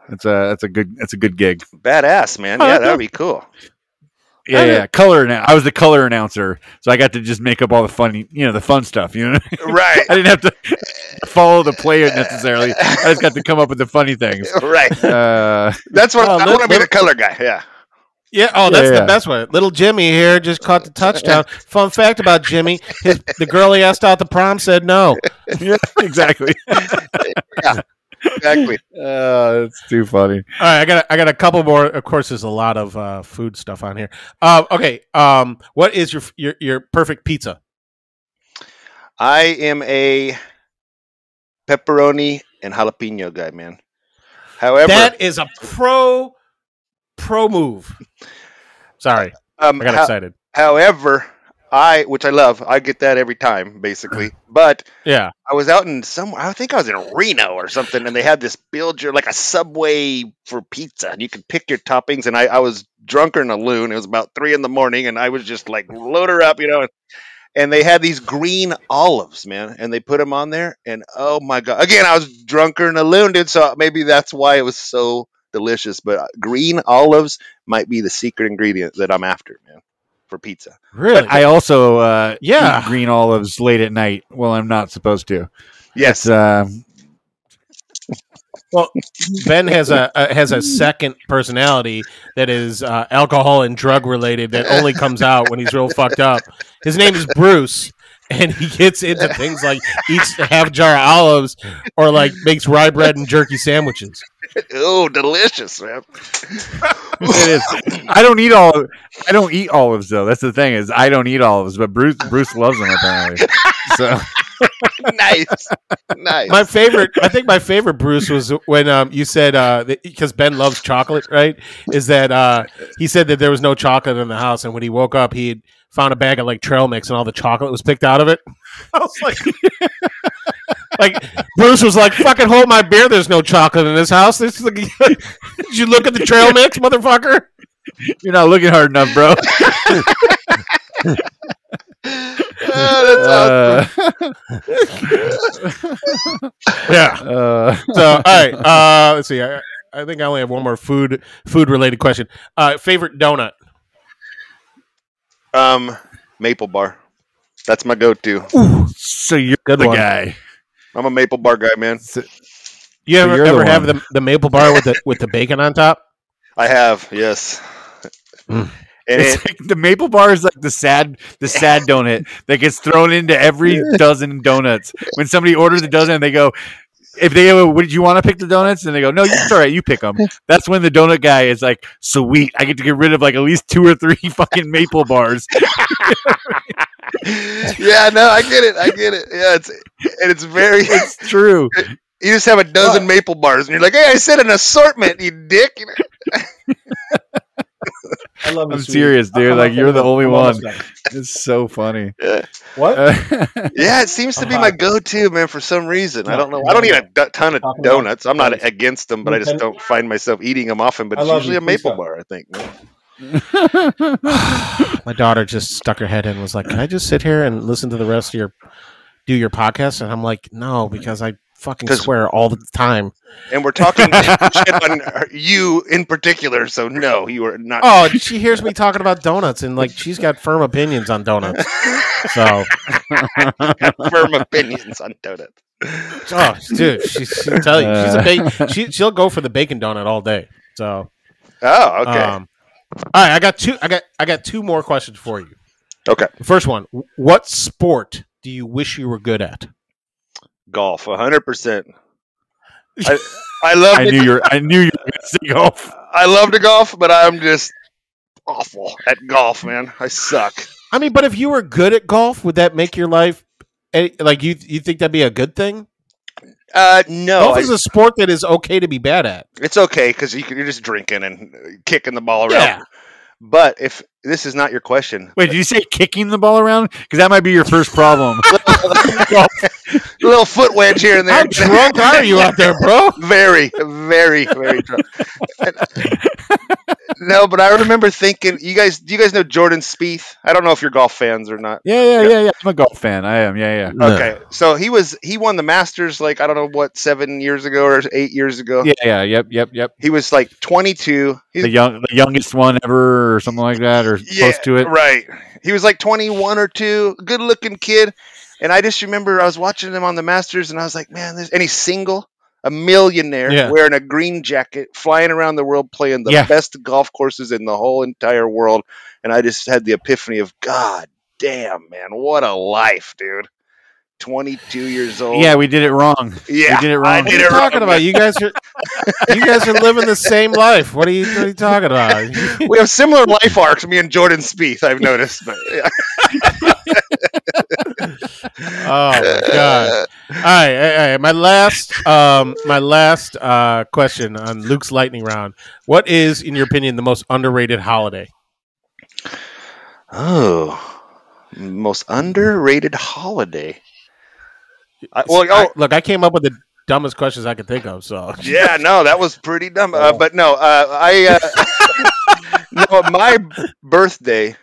It's a good gig. Badass, man. Yeah, that would be cool. Yeah. I was the color announcer, so I got to just make up all the funny, the fun stuff. Right. I didn't have to follow the player necessarily. I just got to come up with the funny things. Right. That's what I want to be the color guy. Yeah. Yeah. Oh, that's the best one. Little Jimmy here just caught the touchdown. Fun fact about Jimmy: the girl he asked out the prom said no. Yeah, exactly. Yeah, exactly. It's too funny. All right, I got a couple more. Of course, there's a lot of food stuff on here. Okay. What is your perfect pizza? I am a pepperoni and jalapeno guy, man. However, that is a pro move. Sorry, I got excited. However, which I love, I get that every time, basically. But yeah, I was out in I think I was in Reno or something, and they had this like a Subway for pizza, and you could pick your toppings. And I was drunker than a loon. It was about 3 a.m, and I was just like, load her up, And they had these green olives, man, and they put them on there. And oh my god! Again, I was drunker than a loon, dude. So maybe that's why it was so delicious. But green olives might be the secret ingredient that I'm after, man, for pizza. Really? But I also eat green olives late at night. Well, I'm not supposed to. Yes. Well, Ben has a second personality that is alcohol and drug related that only comes out when he's real fucked up. His name is Bruce, and he gets into things like eats a half jar of olives or like makes rye bread and jerky sandwiches. Oh, delicious, man. It is. I don't eat olives though. That's the thing is I don't eat olives, but Bruce loves them apparently. So nice. I think my favorite Bruce was when you said because Ben loves chocolate, right? Is that he said that there was no chocolate in the house, and when he woke up, he had found a bag of like trail mix, and all the chocolate was picked out of it. I was like, Bruce was like, "Fucking hold my beer. There's no chocolate in this house." Did you look at the trail mix, motherfucker? You're not looking hard enough, bro. Oh, that's awesome. Yeah. So, all right. Let's see. I think I only have one more food related question. Favorite donut? Maple bar. That's my go-to. Ooh, so you're Good the one. guy. I'm a maple bar guy, man. You ever have the maple bar with the bacon on top? I have, yes. And like the maple bar is like the sad donut that gets thrown into every dozen donuts. When somebody orders a dozen, and they go, if they go, "Would you want to pick the donuts?" and they go, "No, it's all right, you pick them." That's when the donut guy is like, "Sweet, I get to get rid of like at least 2 or 3 fucking maple bars." Yeah, no, I get it. Yeah, it's it's true. You just have a dozen maple bars, and you're like, "Hey, I said an assortment, you dick." I love I'm serious, dude. Like you're the only one. It's so funny. What? Yeah, it seems to be my go-to, man. For some reason, I don't know. I don't eat a ton of donuts. I'm not against them, but I just don't find myself eating them often. But it's usually a maple bar, I think. Man. My daughter just stuck her head in and was like, "Can I just sit here and listen to the rest of do your podcast?" And I'm like, "No, because I fucking swear all the time." And we're talking shit on you in particular, so no, you are not. Oh, she hears me talking about donuts, and like she's got firm opinions on donuts. So firm opinions on donuts. Oh, dude, she'll tell you she'll go for the bacon donut all day. So, okay. All right, I got two more questions for you. Okay. The first one: what sport do you wish you were good at? Golf, 100%. I love. I knew you were going to say golf. I love to golf, but I'm just awful at golf, man. I suck. I mean, but if you were good at golf, would that make your life like you think that'd be a good thing? No. Golf is a sport that is okay to be bad at. It's okay because you're just drinking and kicking the ball around. Yeah. But if this is not your question. Wait, did you say kicking the ball around? Because that might be your first problem. A little foot wedge here and there. How drunk are you out there, bro? Very, very, very drunk. No, but I remember thinking, do you guys know Jordan Spieth? I don't know if you're golf fans or not. Yeah. I'm a golf fan. I am. Yeah. Okay, so he won the Masters like I don't know what 7 years ago or 8 years ago. Yeah. Yep. He was like 22. The youngest one ever, or something like that, or close to it. Right. He was like 21 or 2, good looking kid. And I just remember I was watching him on the Masters, and I was like, man, and he's single. A millionaire wearing a green jacket, flying around the world, playing the best golf courses in the whole entire world. And I just had the epiphany of, God damn, man, what a life, dude. 22 years old. Yeah, we did it wrong. Yeah, we did it wrong. What are you talking about? You guys are living the same life. What are you talking about? We have similar life arcs, me and Jordan Spieth, I've noticed. But yeah. Oh my god! All right. My last question on Luke's lightning round. What is, in your opinion, the most underrated holiday? Oh, most underrated holiday. Look, I came up with the dumbest questions I could think of. So yeah, no, that was pretty dumb. But no, no, my birthday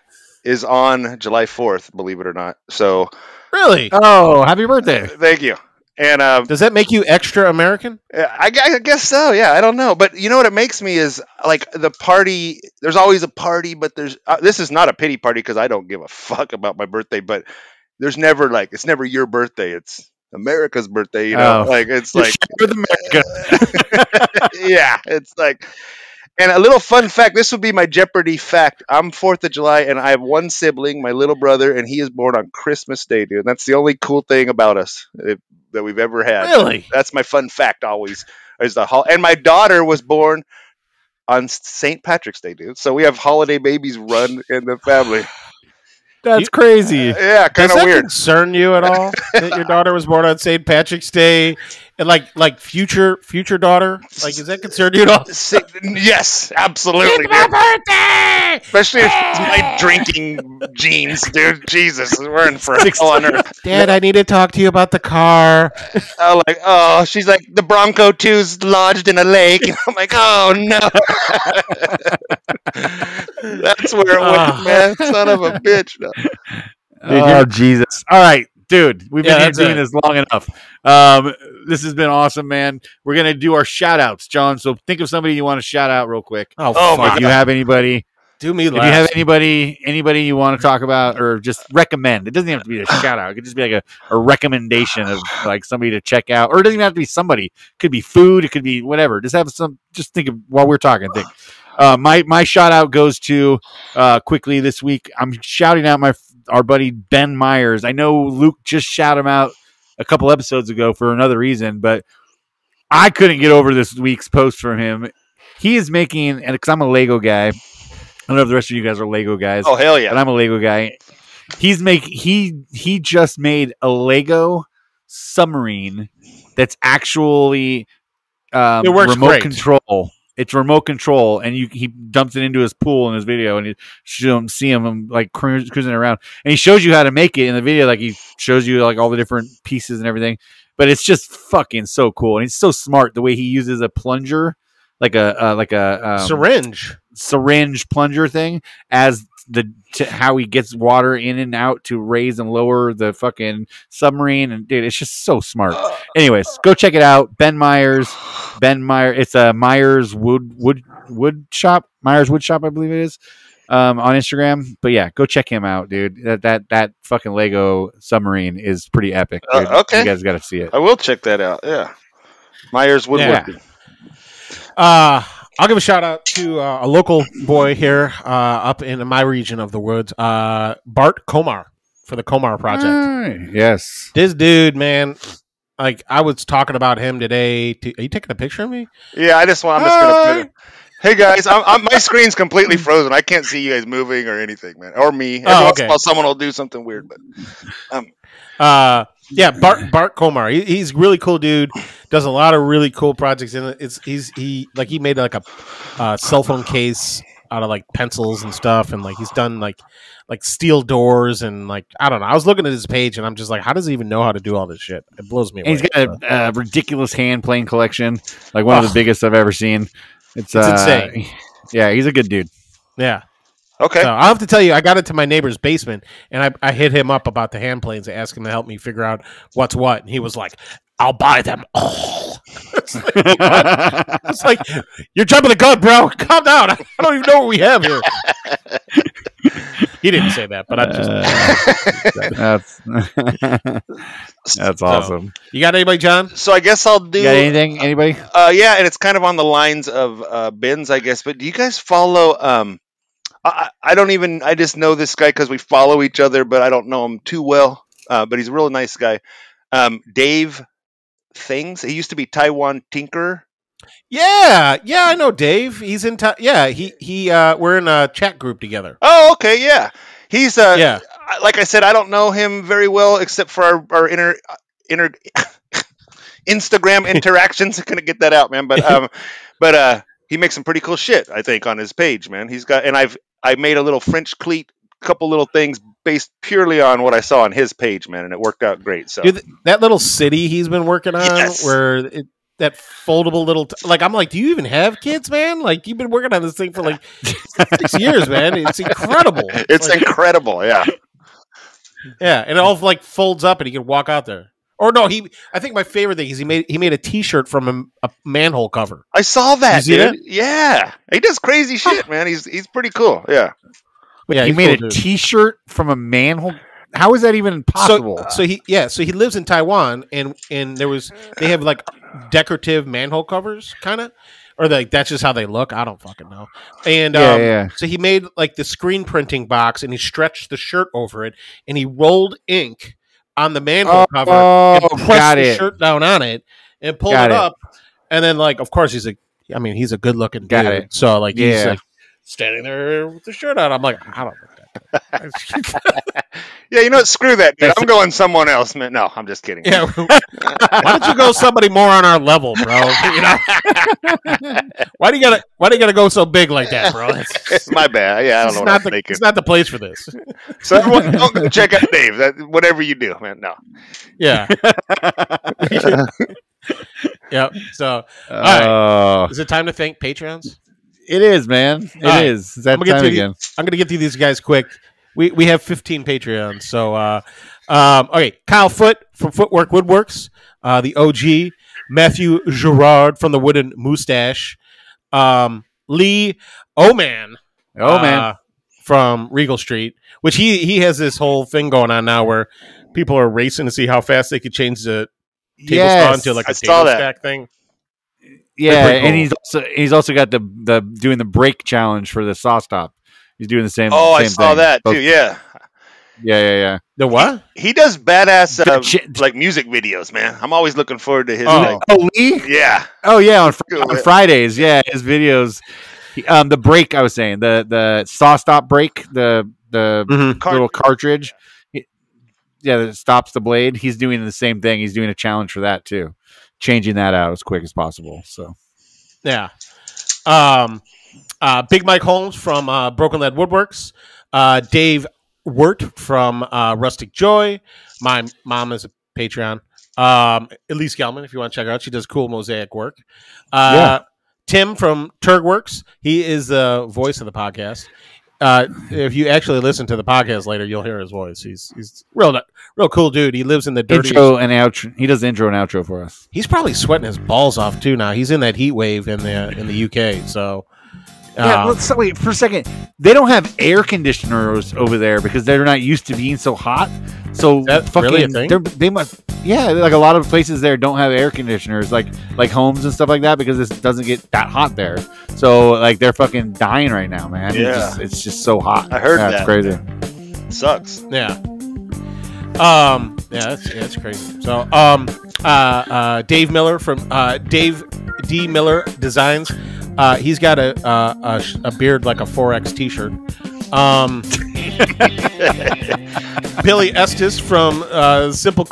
is on July 4th. Believe it or not. So really, oh, happy birthday! Thank you. And does that make you extra American? I guess so. Yeah, I don't know, but you know what it makes me is like the party. There's always a party, but there's this is not a pity party because I don't give a fuck about my birthday. But there's never like it's never your birthday. It's America's birthday. You know, like it's like with America. Yeah, it's like. And a little fun fact, this would be my Jeopardy fact. I'm 4th of July, and I have one sibling, my little brother, and he is born on Christmas Day, dude. That's the only cool thing about us that we've ever had. Really? That's my fun fact always. And my daughter was born on St. Patrick's Day, dude. So we have holiday babies run in the family. That's crazy. Yeah, kind of weird. Does that concern you at all that your daughter was born on St. Patrick's Day? And like future daughter? Like, does that concern you at all? Yes, absolutely. It's my birthday! Especially if it's my drinking genes, dude. Jesus, we're in for hell on earth. Dad, I need to talk to you about the car. She's like, the Bronco 2's lodged in a lake. And I'm like, oh, no. That's where it went, man. Son of a bitch. No. Oh, Jesus. All right, dude. We've been doing this long enough. This has been awesome, man. We're going to do our shout-outs, John. So think of somebody you want to shout out real quick. Oh my God. If you have anybody. Do me last. If you have anybody you want to talk about or just recommend, it doesn't have to be a shout-out. It could just be like a recommendation of like somebody to check out. Or it doesn't even have to be somebody. It could be food. It could be whatever. Just think of while we're talking. My shout-out goes to quickly this week. I'm shouting out our buddy Ben Myers. I know Luke just shouted him out a couple episodes ago for another reason, but I couldn't get over this week's post from him. He is making, and because I'm a Lego guy, I don't know if the rest of you guys are Lego guys. Oh hell yeah! But I'm a Lego guy. He just made a Lego submarine that's actually it works remote great. control. It's remote control, and he dumps it into his pool in his video, and you see him like cruising around, and he shows you how to make it in the video. Like he shows you like all the different pieces and everything, but it's just fucking so cool, and he's so smart the way he uses a plunger, like a syringe. syringe plunger thing as how he gets water in and out to raise and lower the fucking submarine. And dude, it's just so smart. Anyways, go check it out. Ben Myers. It's a Myers wood shop. Myers Wood Shop, I believe it is. On Instagram. But yeah, go check him out, dude. That fucking Lego submarine is pretty epic. Dude. Okay. You guys got to see it. I will check that out. Yeah. Myers Woodworking. I'll give a shout out to a local boy here up in my region of the woods, Bart Komar for the Komar Project. Yes. This dude, man, like I was talking about him today. Are you taking a picture of me? Yeah, I'm just going to put it. Hey guys, my screen's completely frozen. I can't see you guys moving or anything, man, or me. Every once in a while, someone will do something weird, but yeah, Bart Komar. He's a really cool dude. Does a lot of really cool projects in it. He made like a cell phone case out of like pencils and stuff, and like he's done like steel doors and like I don't know. I was looking at his page and I'm just like, how does he even know how to do all this shit? It blows me away. And he's got a ridiculous hand plane collection, like one of the biggest I've ever seen. It's insane. Yeah, he's a good dude. Yeah. Okay. So I'll have to tell you, I got into my neighbor's basement and I hit him up about the hand planes and asked him to help me figure out what's what. And he was like, I'll buy them all. It's like, you're jumping the gun, bro. Calm down. I don't even know what we have here. He didn't say that, but I just that's awesome. You got anybody, John? So I guess I'll do. You got anything? Anybody? Yeah, and it's kind of on the lines of Ben's, I guess. But do you guys follow? I don't even. I just know this guy because we follow each other, but I don't know him too well. But he's a real nice guy. Dave Things. He used to be Taiwan Tinker. Yeah, I know Dave. He's in. He. We're in a chat group together. Oh, okay, yeah. He's like I said, I don't know him very well except for our inner Instagram interactions. I couldn't get that out, man. But he makes some pretty cool shit, I think, on his page, man. He's got, and I made a little French cleat, couple little things based purely on what I saw on his page, man, and it worked out great. So dude, that little city he's been working on, where that foldable little like I'm like, do you even have kids, man? Like you've been working on this thing for like 6 years, man. It's incredible. It's like, incredible, yeah. Yeah, and it all like folds up, and he can walk out there. Or no, I think my favorite thing is he made a T-shirt from a manhole cover. I saw that, dude. That? Yeah, he does crazy shit, man. He's pretty cool. Yeah. Yeah, he made a T-shirt from a manhole. How is that even possible? So he lives in Taiwan, and they have like decorative manhole covers, kind of, or like that's just how they look. I don't fucking know. And so he made like the screen printing box, and he stretched the shirt over it, and he rolled ink on the manhole cover and pressed the shirt down on it and pulled it up, and then like of course he's a good looking dude. So like he's like standing there with the shirt on. I'm like, I don't look that. Yeah, you know what? Screw that, dude. I'm going someone else, man. No, I'm just kidding. Yeah. Why don't you go somebody more on our level, bro? You know? Why do you gotta go so big like that, bro? It's my bad. Yeah, I don't know what I'm thinking. It's not the place for this. So everyone, don't go check out Dave. Whatever you do, man. No. Yeah. Yep. So, all right. Is it time to thank Patreons? It is, man. It is. It's that time again. I'm going to get through these guys quick. We have 15 Patreons. So, okay. Kyle Foote from Footwork Woodworks, the OG. Matthew Gerard from the Wooden Mustache. Lee Oman. From Regal Street, which he has this whole thing going on now where people are racing to see how fast they could change the table saw into like a table stack thing. Yeah, and he's also got the doing the break challenge for the saw stop. He's doing the same. Oh, same I saw thing. that too. Yeah. The what? He does badass like music videos, man. I'm always looking forward to his. Lee? Yeah. Oh yeah, on Fridays. Yeah, his videos. The break I was saying the saw stop break the little cartridge. That stops the blade. He's doing the same thing. He's doing a challenge for that too, changing that out as quick as possible. So, yeah. Big Mike Holmes from Broken Lead Woodworks. Dave Wirt from Rustic Joy. My mom is a Patreon. Elise Gelman, if you want to check her out, she does cool mosaic work. Tim from Turgworks. He is the voice of the podcast. If you actually listen to the podcast later, you'll hear his voice. He's real cool dude. He lives in the dirty intro and outro. He does the intro and outro for us. He's probably sweating his balls off too now. He's in that heat wave in the UK. So let's wait for a second. They don't have air conditioners over there because they're not used to being so hot. So that's really a thing? They must. Yeah, like a lot of places there don't have air conditioners, like homes and stuff like that, because it doesn't get that hot there. So like they're fucking dying right now, man. Yeah. It's just so hot. I heard that. It's crazy. It sucks. Yeah. That's crazy. So Dave Miller from Dave D Miller Designs. He's got a beard like a 4X t-shirt. Billy Estes from Simple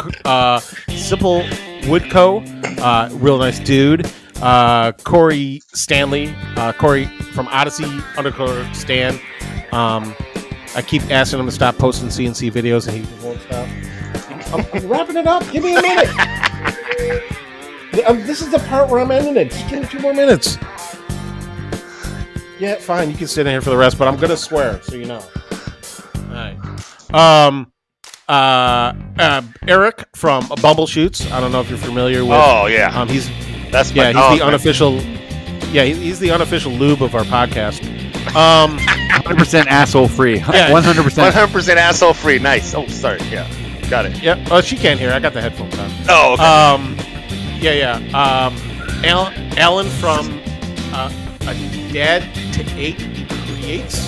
Wood Co. Real nice dude. Corey Stanley. Corey from Odyssey _ Stan. I keep asking him to stop posting CNC videos and he won't stop. I'm wrapping it up. Give me a minute. This is the part where I'm ending it. Just give me 2 more minutes. Yeah, fine. You can sit in here for the rest, but I'm gonna swear, so you know. All right. Eric from Bumbleshoots. I don't know if you're familiar with. Oh yeah. He's my dog, he's the unofficial. Yeah, he's the unofficial lube of our podcast. 100% asshole free. Yeah, 100%. 100% asshole free. Nice. Oh, sorry. Yeah, got it. Yeah. Oh, she can't hear. I got the headphones on. Oh, okay. Yeah. Alan from a dad to 8 creates.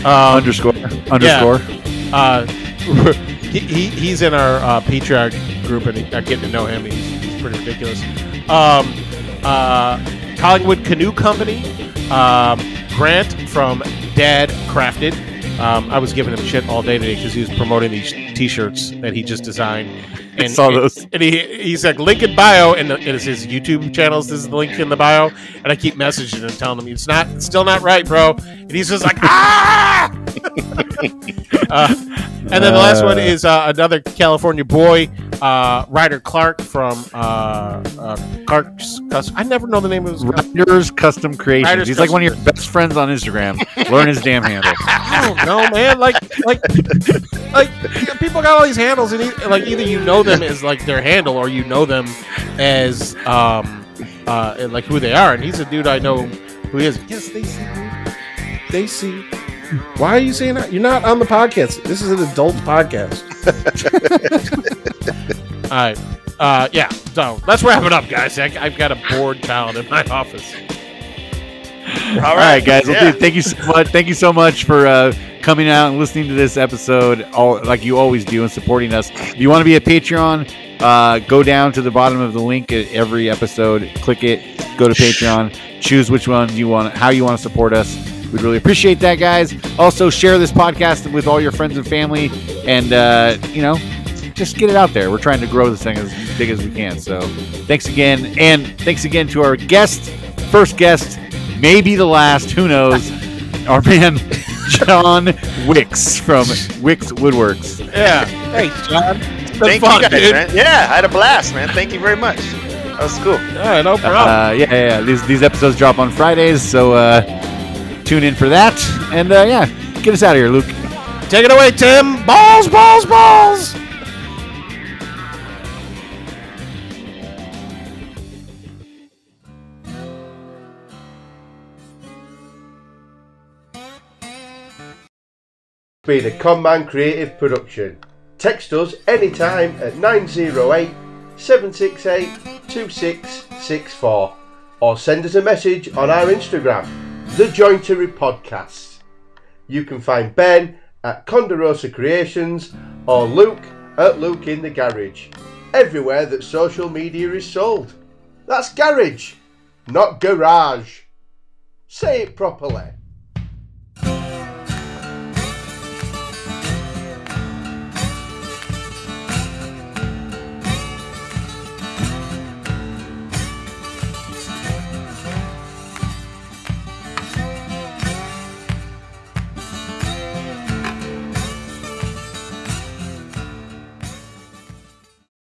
Underscore. Yeah. He's in our Patreon group, and I get to know him. He's pretty ridiculous. Collingwood Canoe Company. Grant from Dad Crafted. I was giving him shit all day today because he was promoting these T-shirts that he just designed. And, I saw those. And he's like, link in bio, and it is his YouTube channels. This is the link in the bio. And I keep messaging him, telling him it's still not right, bro. And he's just like, ah! And then the last one is another California boy, Ryder Clark from Clark's Custom. I never know the name of his Ryder's Custom Creations. Ryder's He's like one of your best friends on Instagram. Learn his damn handle. I don't know, man. Like people got all these handles, and either you know them as like their handle, or you know them as like who they are. And he's a dude I know who he is. Yes, they see. Why are you saying that? You're not on the podcast. This is an adult podcast. All right. Yeah. So let's wrap it up, guys. I've got a bored child in my office. All right, guys. Well, dude, thank you so much. Thank you so much for coming out and listening to this episode, like you always do, and supporting us. If you want to be a Patreon, go down to the bottom of the link at every episode. Click it. Go to Patreon. Choose which one you want, how you want to support us. We'd really appreciate that, guys. Also, share this podcast with all your friends and family, and just get it out there. We're trying to grow this thing as big as we can. So, thanks again, and thanks again to our first guest, maybe the last. Who knows? Our man John Wicks from Wicks Woodworks. Yeah. Hey, John. Thank you, guys, dude. Man. Yeah, I had a blast, man. Thank you very much. That was cool. All right, no problem. Yeah. These episodes drop on Fridays, so tune in for that. And get us out of here, Luke. Take it away, Tim. Balls, balls, balls. Been a ConMan creative production. Text us anytime at 908-768-2664 or send us a message on our Instagram, thejointery podcast. You can find Ben at Condorosa Creations or Luke at Luke in the Garage, everywhere that social media is sold. That's garage, not garage. Say it properly.